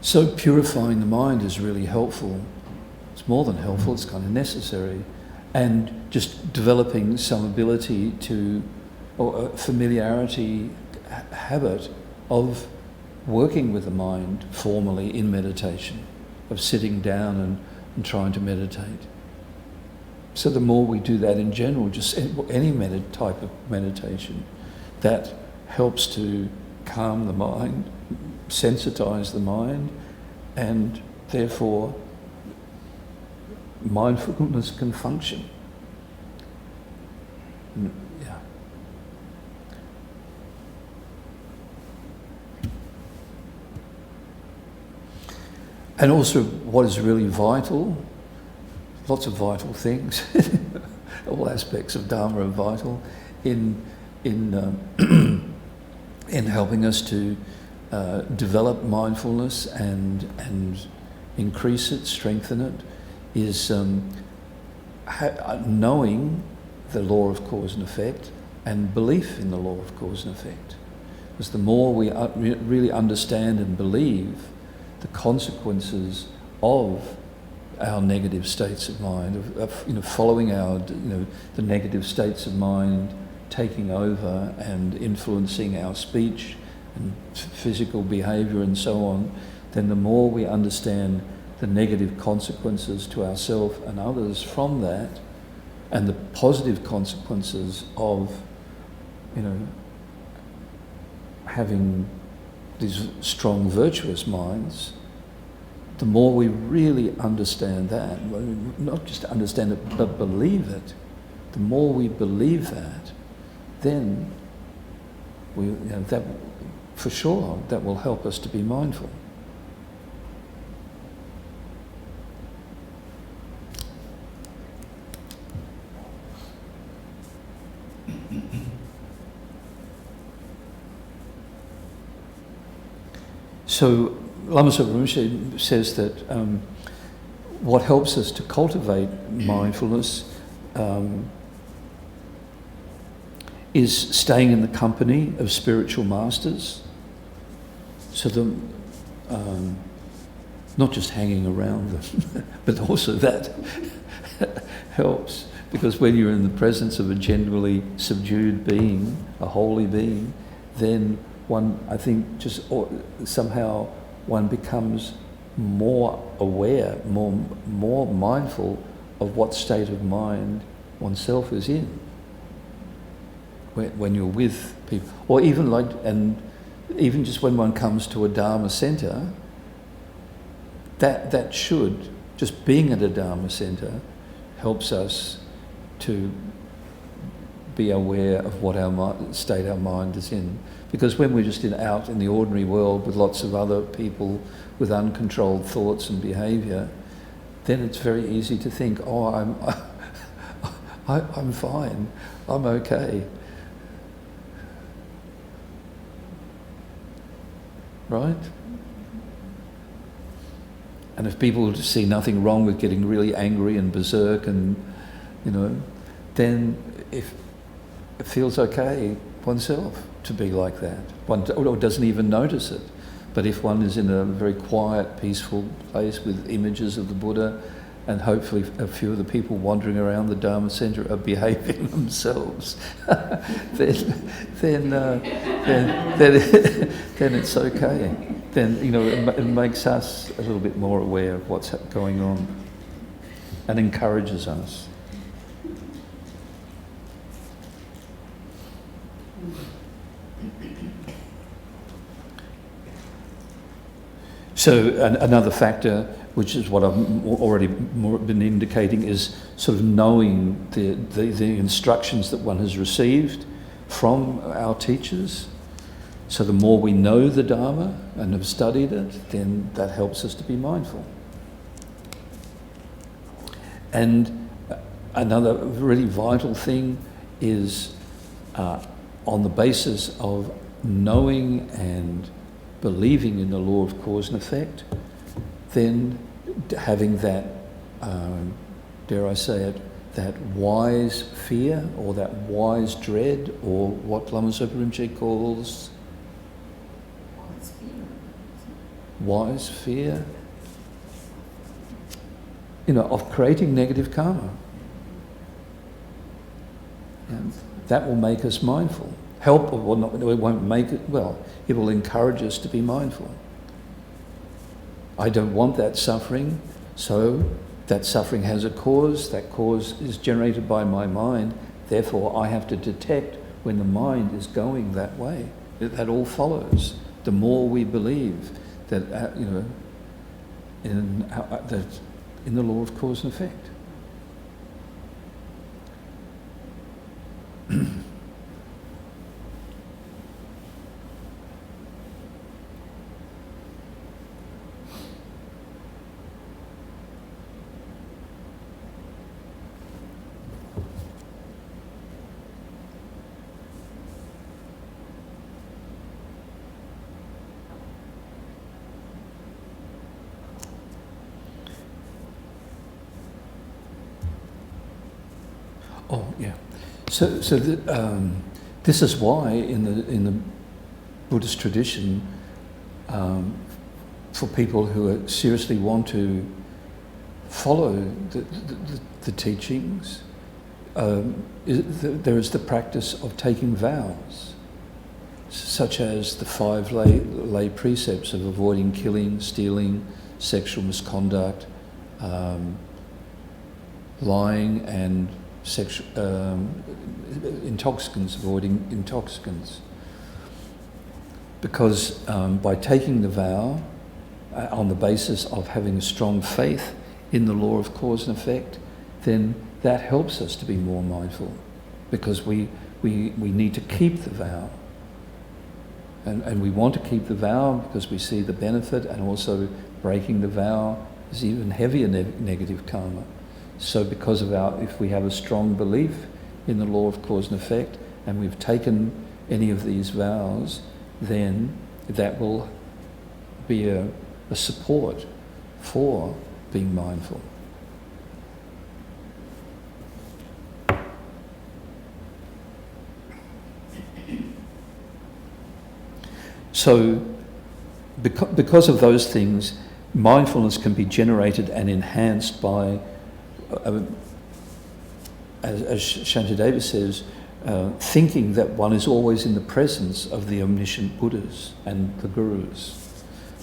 So purifying the mind is really helpful. It's more than helpful, it's kind of necessary. And just developing some ability or a familiarity, habit of working with the mind formally in meditation, of sitting down and trying to meditate. So the more we do that in general, just any type of meditation, that helps to calm the mind, sensitize the mind, and therefore mindfulness can function. Yeah. And also what is really vital, lots of vital things, all aspects of Dharma are vital in helping us to develop mindfulness and increase it, strengthen it, is knowing the law of cause and effect and belief in the law of cause and effect. Because the more we really understand and believe the consequences of our negative states of mind, of following our the negative states of mind taking over and influencing our speech and physical behaviour and so on, then the more we understand the negative consequences to ourselves and others from that, and the positive consequences of having these strong virtuous minds, the more we really understand that, not just understand it but believe it, the more we believe that, then that for sure that will help us to be mindful. So Lama Zopa Rinpoche says that what helps us to cultivate mindfulness is staying in the company of spiritual masters. So not just hanging around them, but also that helps, because when you're in the presence of a generally subdued being, a holy being, then one, I think, somehow one becomes more aware, more mindful of what state of mind oneself is in. When you're with people, or even just when one comes to a Dharma centre, that should, just being at a Dharma centre helps us to be aware of what state our mind is in. Because when we're just out in the ordinary world with lots of other people with uncontrolled thoughts and behaviour, then it's very easy to think, oh, I'm fine, I'm okay. Right? And if people see nothing wrong with getting really angry and berserk and, then if it feels okay oneself to be like that. One or doesn't even notice it. But if one is in a very quiet, peaceful place with images of the Buddha, and hopefully a few of the people wandering around the Dharma Centre are behaving themselves, then it's okay. Then it makes us a little bit more aware of what's going on, and encourages us. So another factor, which is what I've already been indicating, is sort of knowing the instructions that one has received from our teachers. So the more we know the Dharma and have studied it, then that helps us to be mindful. And another really vital thing is on the basis of knowing and believing in the law of cause and effect, then having that, dare I say it, that wise fear or that wise dread, or what Lama Zopa Rinpoche calls wise fear, of creating negative karma. And that will make us mindful. Help, or not, it won't make it, it will encourage us to be mindful. I don't want that suffering, so that suffering has a cause. That cause is generated by my mind. Therefore, I have to detect when the mind is going that way. That all follows. The more we believe that, in the law of cause and effect. Oh yeah, so this is why in the Buddhist tradition, for people who seriously want to follow the teachings, there is the practice of taking vows, such as the 5 lay precepts of avoiding killing, stealing, sexual misconduct, lying, and intoxicants, avoiding intoxicants. Because by taking the vow on the basis of having a strong faith in the law of cause and effect, then that helps us to be more mindful, because we need to keep the vow. And we want to keep the vow because we see the benefit, and also breaking the vow is even heavier negative karma. So because of if we have a strong belief in the law of cause and effect, and we've taken any of these vows, then that will be a support for being mindful. So because of those things, mindfulness can be generated and enhanced by, as Shantideva says, thinking that one is always in the presence of the omniscient Buddhas and the Gurus.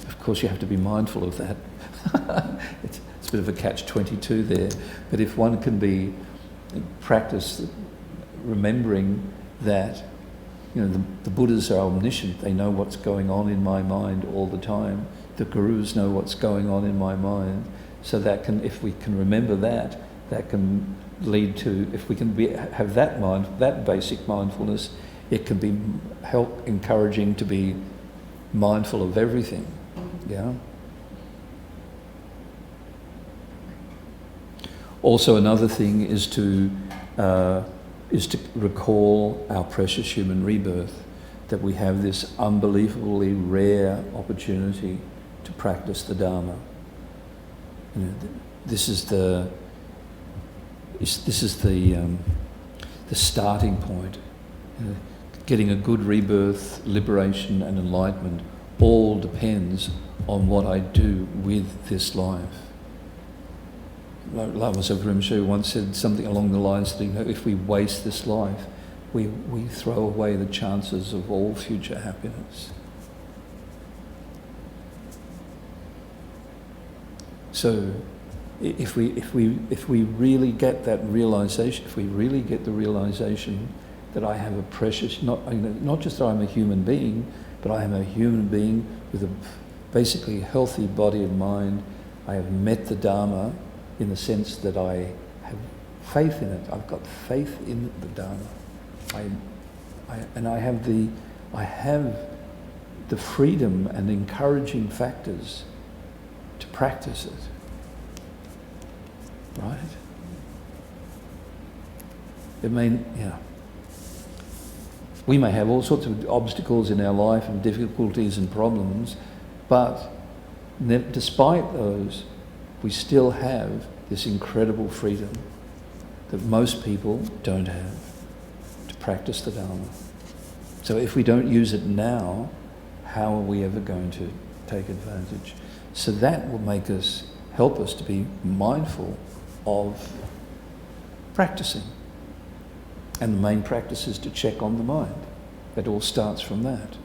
Of course, you have to be mindful of that. It's a bit of a catch-22 there. But if one can practice remembering that, the Buddhas are omniscient. They know what's going on in my mind all the time. The Gurus know what's going on in my mind. So that if we can remember that can lead to, if we can have that basic mindfulness, it can be help encouraging to be mindful of everything. Yeah. Also, another thing is to recall our precious human rebirth, that we have this unbelievably rare opportunity to practice the Dharma. You know, this is the starting point. You know, getting a good rebirth, liberation, and enlightenment all depends on what I do with this life. Lama Rinpoche once said something along the lines that, you know, if we waste this life, we throw away the chances of all future happiness. So, if we really get that realization, if we really get the realization that I have a precious, not just that I'm a human being, but I am a human being with a basically healthy body and mind. I have met the Dharma in the sense that I have faith in it. I've got faith in the Dharma. I have the freedom and encouraging factors to practice it. Right? We may have all sorts of obstacles in our life and difficulties and problems, but despite those, we still have this incredible freedom that most people don't have to practice the Dharma. So if we don't use it now, how are we ever going to take advantage? So that will help us to be mindful of practicing. And the main practice is to check on the mind. It all starts from that.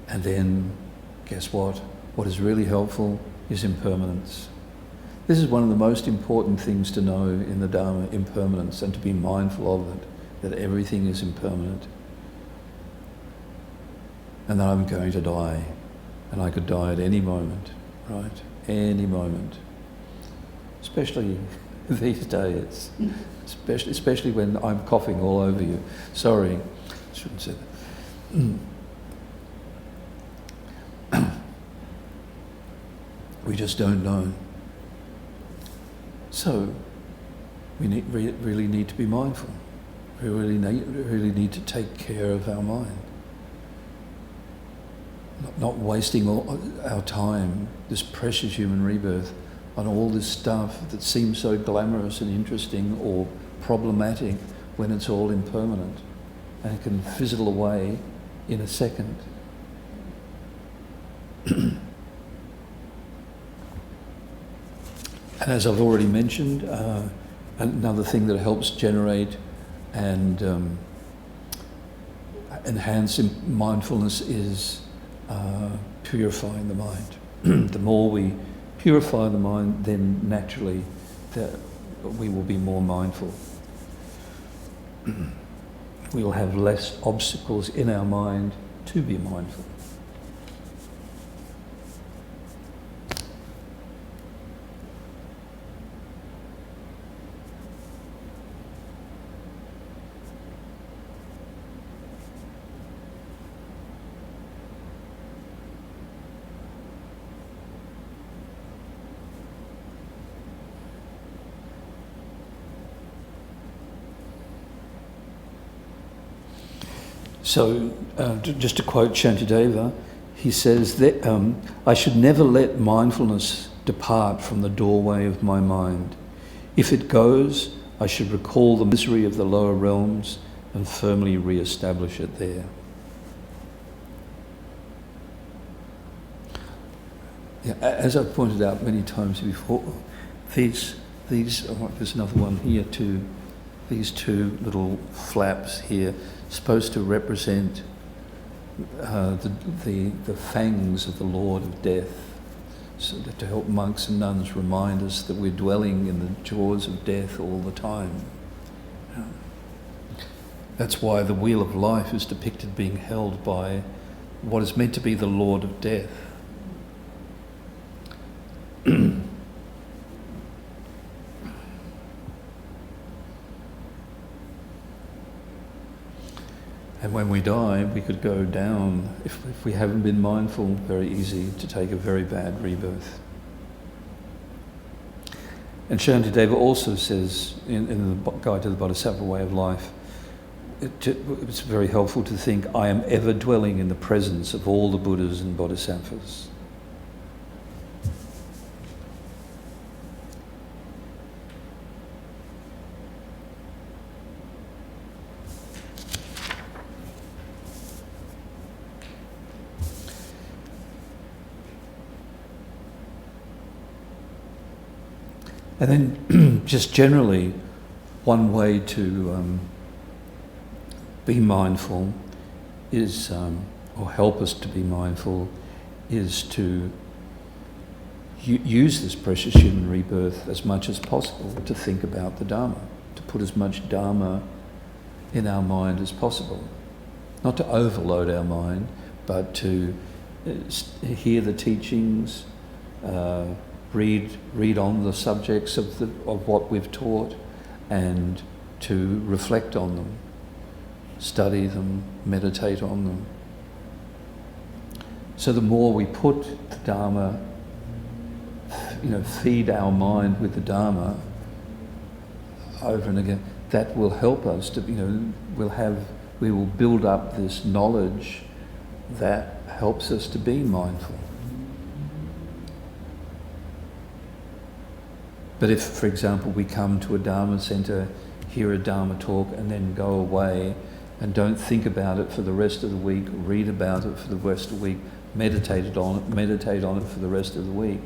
And then, guess what? What is really helpful is impermanence. This is one of the most important things to know in the Dharma, impermanence, and to be mindful of it, that everything is impermanent. And that I'm going to die, and I could die at any moment, right? Any moment. Especially these days, especially when I'm coughing all over you. Sorry, I shouldn't say that. We just don't know. So we really need to be mindful. We really need to take care of our mind. Not wasting all our time, this precious human rebirth, on all this stuff that seems so glamorous and interesting or problematic when it's all impermanent and it can fizzle away in a second. And as I've already mentioned, another thing that helps generate and enhance mindfulness is purifying the mind. The more we purify the mind, then naturally we will be more mindful. We will have less obstacles in our mind to be mindful. So, just to quote Shantideva, he says that I should never let mindfulness depart from the doorway of my mind. If it goes, I should recall the misery of the lower realms and firmly re-establish it there. Yeah, as I've pointed out many times before, there's another one here too. These two little flaps here, supposed to represent the fangs of the Lord of Death. so that to help monks and nuns remind us that we're dwelling in the jaws of death all the time. That's why the wheel of life is depicted being held by what is meant to be the Lord of Death. And when we die, we could go down, if we haven't been mindful, very easy to take a very bad rebirth. And Shantideva also says in the Guide to the Bodhisattva Way of Life, it's very helpful to think, I am ever dwelling in the presence of all the Buddhas and Bodhisattvas. And then just generally, one way to be mindful is, or help us to be mindful, is to use this precious human rebirth as much as possible to think about the Dharma, to put as much Dharma in our mind as possible. Not to overload our mind, but to hear the teachings, read on the subjects of what we've taught, and to reflect on them, study them, meditate on them. So the more we put the Dharma, feed our mind with the Dharma over and again, that will help us to, we will build up this knowledge that helps us to be mindful. But if, for example, we come to a Dharma centre, hear a Dharma talk, and then go away and don't think about it for the rest of the week, read about it for the rest of the week, meditate on it for the rest of the week.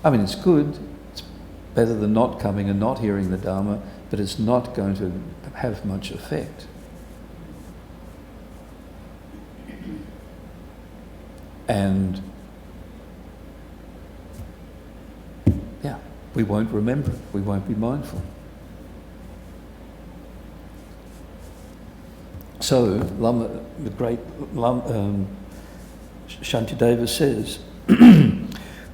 I mean, it's good. It's better than not coming and not hearing the Dharma, but it's not going to have much effect. And we won't remember it. We won't be mindful. So, the great Shantideva says,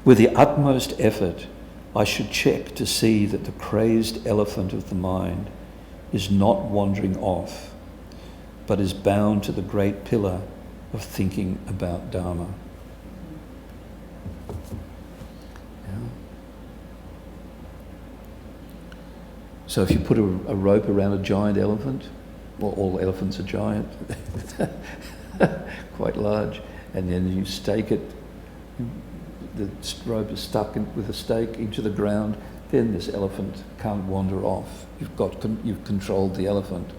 with the utmost effort, I should check to see that the crazed elephant of the mind is not wandering off, but is bound to the great pillar of thinking about Dharma. So if you put a rope around a giant elephant, well, all elephants are giant, quite large, and then you stake it, the rope is stuck with a stake into the ground, then this elephant can't wander off. You've controlled the elephant.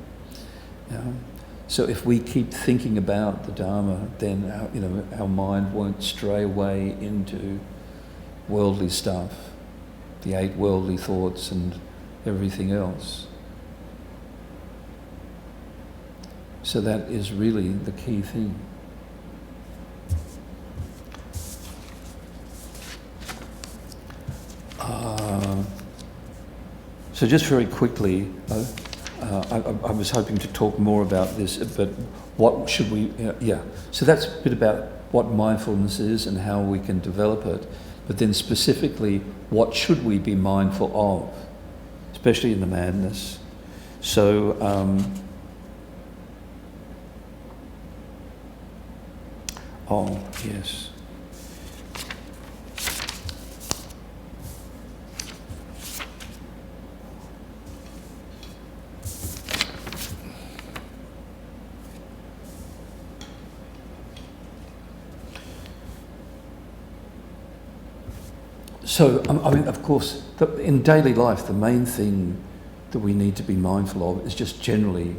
So if we keep thinking about the Dharma, then our mind won't stray away into worldly stuff, the 8 worldly thoughts and everything else. So that is really the key thing. So just very quickly, I was hoping to talk more about this, but what should we, so that's a bit about what mindfulness is and how we can develop it, but then specifically, what should we be mindful of, especially in the madness. So, yes. So, I mean, of course, in daily life, the main thing that we need to be mindful of is just generally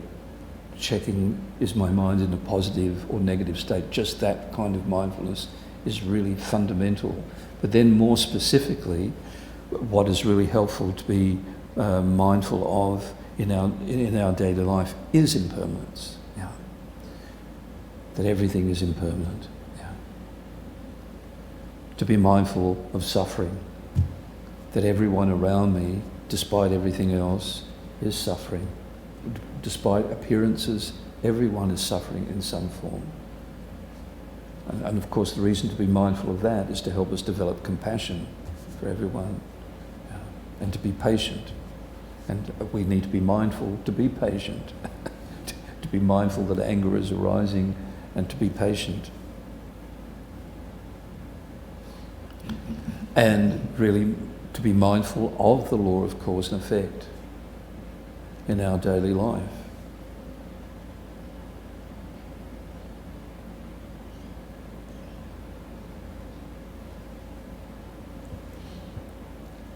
checking, is my mind in a positive or negative state? Just that kind of mindfulness is really fundamental. But then more specifically, what is really helpful to be mindful of in our daily life is impermanence. Yeah. That everything is impermanent. Yeah. to be mindful of suffering, that everyone around me, despite everything else, is suffering. Despite appearances, everyone is suffering in some form. And of course the reason to be mindful of that is to help us develop compassion for everyone, and to be patient. And we need to be mindful to be patient, to be mindful that anger is arising, and to be patient. And really to be mindful of the law of cause and effect in our daily life.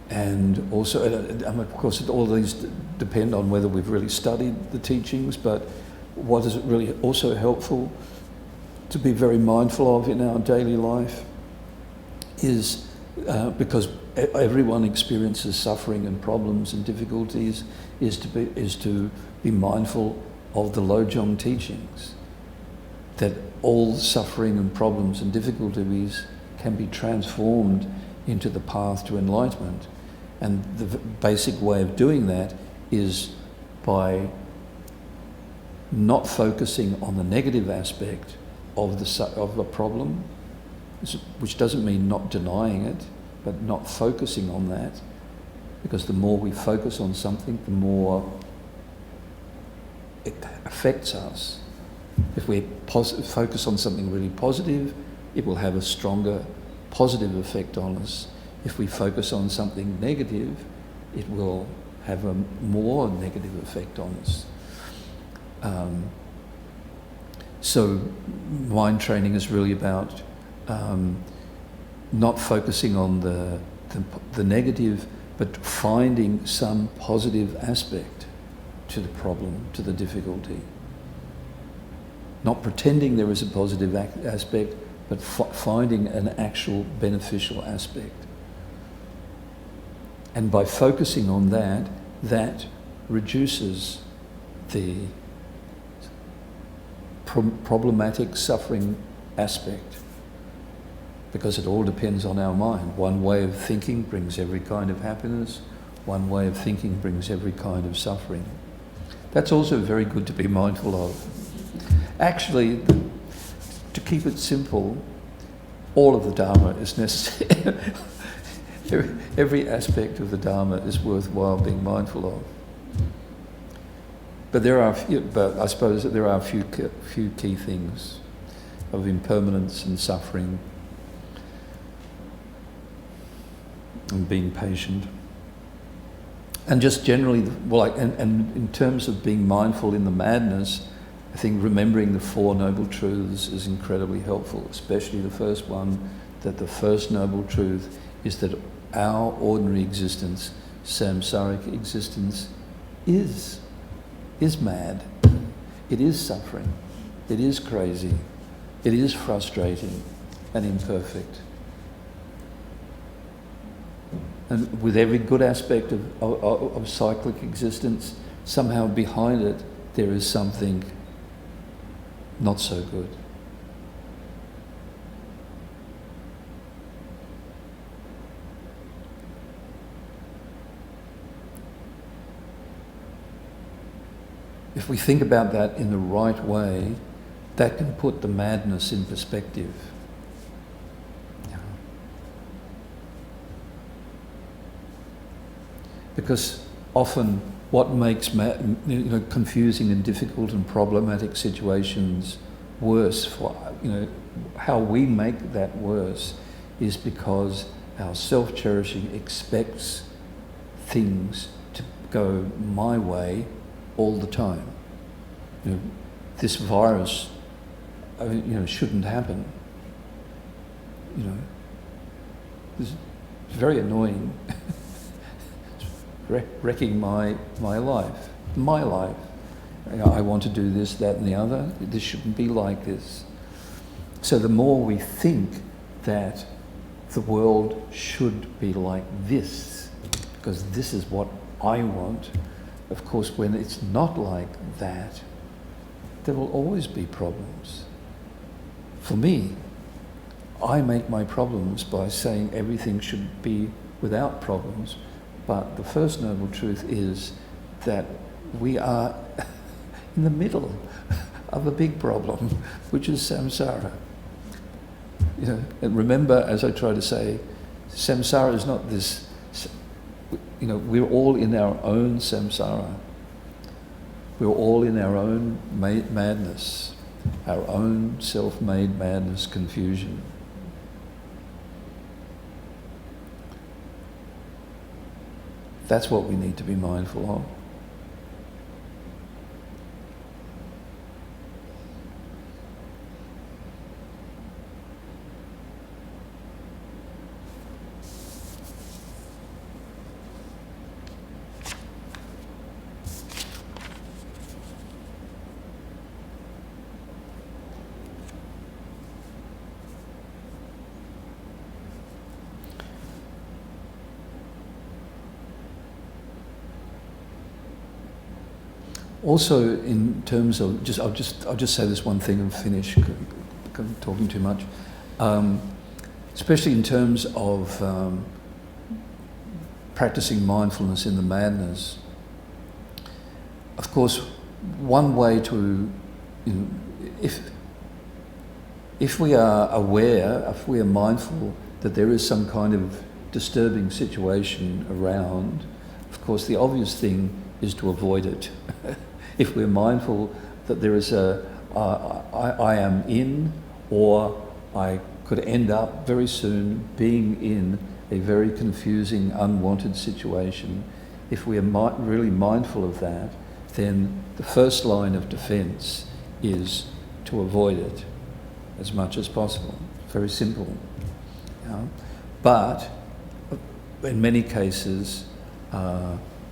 And also, of course, all these depend on whether we've really studied the teachings, but what is it really also helpful to be very mindful of in our daily life is, because everyone experiences suffering and problems and difficulties, is to be mindful of the Lojong teachings, that all suffering and problems and difficulties can be transformed into the path to enlightenment. And the basic way of doing that is by not focusing on the negative aspect of the problem, which doesn't mean not denying it, but not focusing on that, because the more we focus on something, the more it affects us. If we focus on something really positive, it will have a stronger positive effect on us. If we focus on something negative, it will have a more negative effect on us. So mind training is really about not focusing on the negative, but finding some positive aspect to the problem, to the difficulty. Not pretending there is a positive aspect, but finding an actual beneficial aspect. And by focusing on that, that reduces the problematic suffering aspect, because it all depends on our mind. One way of thinking brings every kind of happiness. One way of thinking brings every kind of suffering. That's also very good to be mindful of. Actually, to keep it simple, all of the Dharma is necessary. Every aspect of the Dharma is worthwhile being mindful of. But I suppose that there are a few key things of impermanence and suffering and being patient. And just generally, and in terms of being mindful in the madness, I think remembering the Four Noble Truths is incredibly helpful, especially the first one, that the first Noble Truth is that our ordinary existence, samsaric existence, is mad. It is suffering. It is crazy. It is frustrating and imperfect. And with every good aspect of cyclic existence, somehow behind it there is something not so good. If we think about that in the right way, that can put the madness in perspective. Because often what makes confusing and difficult and problematic situations worse, how we make that worse is because our self-cherishing expects things to go my way all the time. This virus, shouldn't happen. It's very annoying. Wrecking my life. I want to do this, that and the other. This shouldn't be like this. So the more we think that the world should be like this, because this is what I want, of course when it's not like that, there will always be problems. For me, I make my problems by saying everything should be without problems, but the First Noble Truth is that we are in the middle of a big problem, which is samsara. And remember, as I try to say, samsara is not this, we're all in our own samsara. We're all in our own madness, our own self-made madness, confusion. That's what we need to be mindful of. Also, in terms of I'll just say this one thing and finish. I'm talking too much. Especially in terms of practicing mindfulness in the madness. Of course, one way to, if we are aware, if we are mindful that there is some kind of disturbing situation around, of course, the obvious thing is to avoid it. If we're mindful that there is I am in, or I could end up very soon being in a very confusing, unwanted situation, if we are really mindful of that, then the first line of defense is to avoid it as much as possible. Very simple. But in many cases,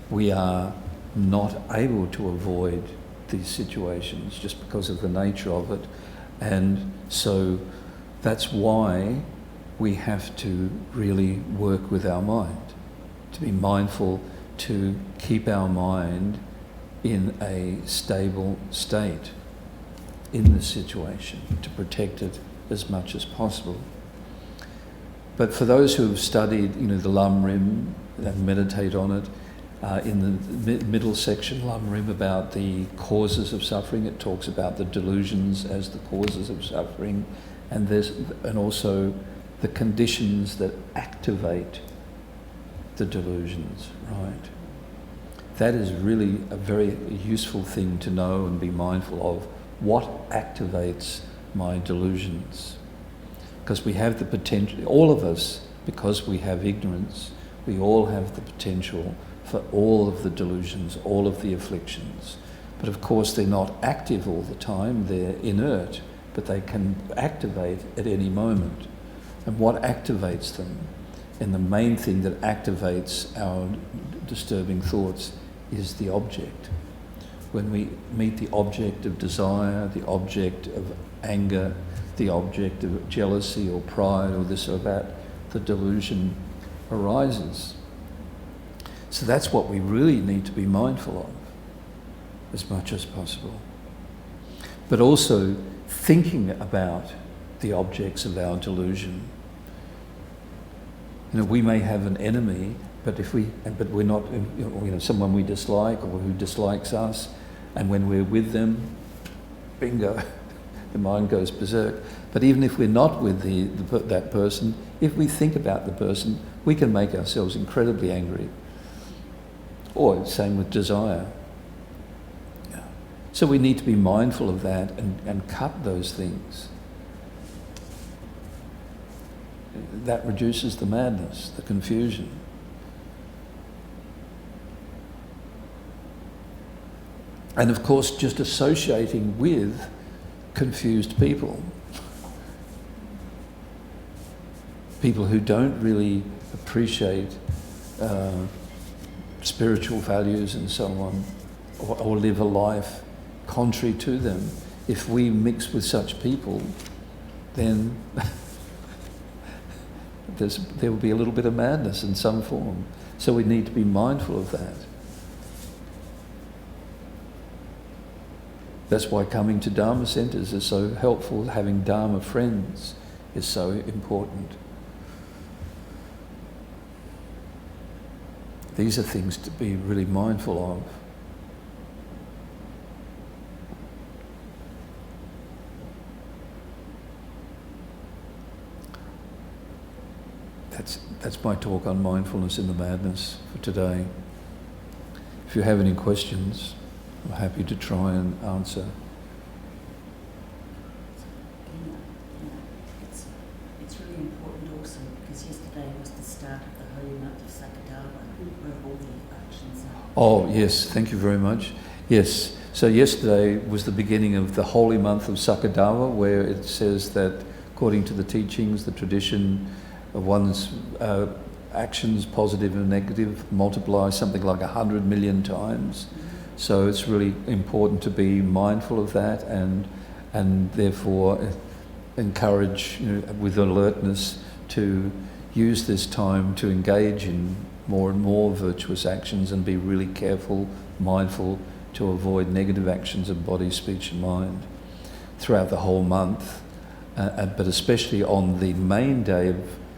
we are not able to avoid these situations just because of the nature of it. And so that's why we have to really work with our mind, to be mindful, to keep our mind in a stable state in the situation, to protect it as much as possible. But for those who have studied, the Lam Rim and meditate on it, in the middle section, Lam Rim, about the causes of suffering, it talks about the delusions as the causes of suffering, and also the conditions that activate the delusions, right? That is really a very useful thing to know and be mindful of. What activates my delusions? Because we have the potential, all of us, because we have ignorance, we all have the potential for all of the delusions, all of the afflictions. But of course they're not active all the time, they're inert, but they can activate at any moment. And what activates them? And the main thing that activates our disturbing thoughts is the object. When we meet the object of desire, the object of anger, the object of jealousy or pride or this or that, the delusion arises. So that's what we really need to be mindful of as much as possible. But also thinking about the objects of our delusion. We may have an enemy, but we're not, someone we dislike or who dislikes us, and when we're with them, bingo, the mind goes berserk. But even if we're not with that person, if we think about the person, we can make ourselves incredibly angry. Or same with desire. So we need to be mindful of that and cut those things. That reduces the madness, the confusion. And of course, just associating with confused people who don't really appreciate spiritual values and so on, or live a life contrary to them. If we mix with such people, then there will be a little bit of madness in some form. So we need to be mindful of that. That's why coming to Dharma centres is so helpful, having Dharma friends, is so important. These are things to be really mindful of. That's my talk on mindfulness in the madness for today. If you have any questions, I'm happy to try and answer. It's really important also because yesterday was the start of the holy month of Sakadawa, where all the actions are. Oh, yes, thank you very much. Yes, so yesterday was the beginning of the holy month of Sakadawa, where it says that according to the teachings, the tradition of one's actions, positive and negative, multiply something like 100 million times. So it's really important to be mindful of that and therefore encourage, with alertness, to use this time to engage in more and more virtuous actions and be really careful, mindful to avoid negative actions of body, speech and mind throughout the whole month, but especially on the main day of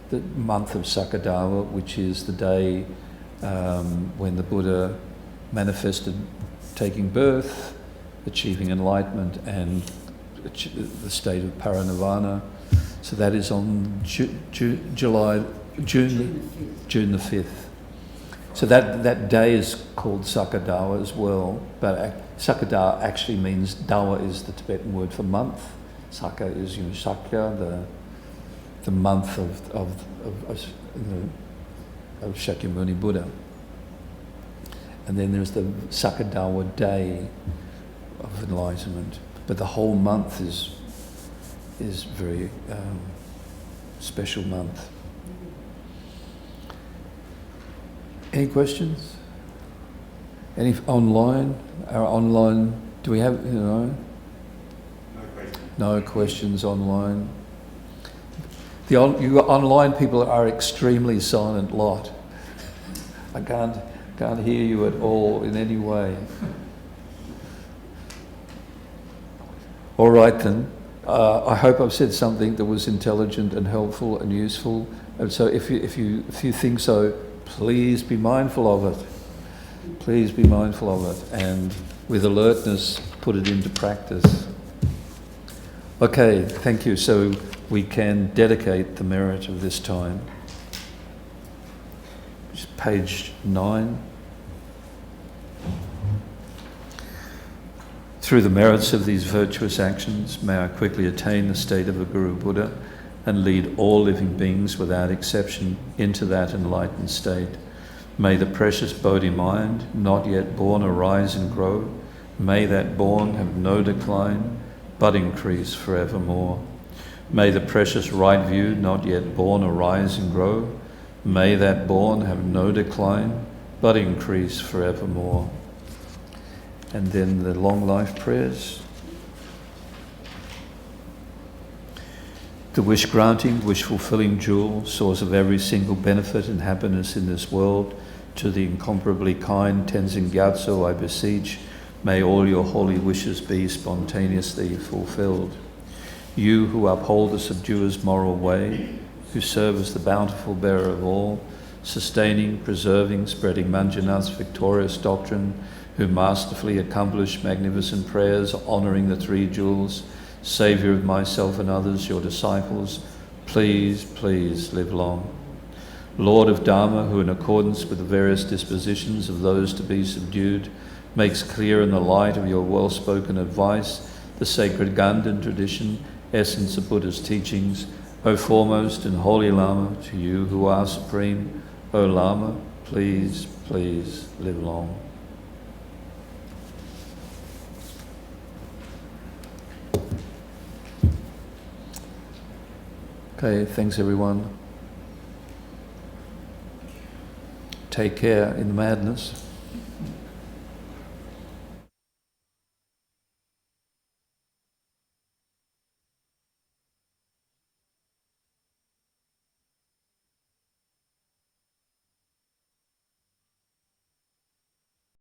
the month of Sakadawa, which is the day when the Buddha manifested taking birth, achieving enlightenment and the state of parinirvana. So that is on June the 5th. So that day is called Sakadawa as well, but Sakadawa actually means, Dawa is the Tibetan word for month. Saka is Sakya, the month of Shakyamuni Buddha. And then there's the Sakadawa day of enlightenment. But the whole month is very special month. Any questions? Any online? Our online, do we have, No questions. No questions online. You online people are extremely silent lot. I can't hear you at all in any way. All right then. I hope I've said something that was intelligent and helpful and useful. And so if you think so, please be mindful of it. Please be mindful of it, and with alertness, put it into practice. Okay, thank you. So we can dedicate the merit of this time. Which is page 9. Through the merits of these virtuous actions, may I quickly attain the state of a Guru Buddha and lead all living beings without exception into that enlightened state. May the precious Bodhi mind, not yet born, arise and grow. May that born have no decline, but increase forevermore. May the precious right view, not yet born, arise and grow. May that born have no decline, but increase forevermore. And then the long life prayers. The wish granting, wish fulfilling jewel, source of every single benefit and happiness in this world, to the incomparably kind Tenzin Gyatso, I beseech, may all your holy wishes be spontaneously fulfilled. You who uphold the subduer's moral way, who serve as the bountiful bearer of all, sustaining, preserving, spreading Manjunath's victorious doctrine, who masterfully accomplish magnificent prayers, honouring the three jewels, Saviour of myself and others, your disciples, please, please live long. Lord of Dharma, who in accordance with the various dispositions of those to be subdued, makes clear in the light of your well-spoken advice the sacred Ganden tradition, essence of Buddha's teachings, O foremost and holy Lama, to you who are supreme, O Lama, please, please live long. Okay, thanks everyone. Take care in the madness.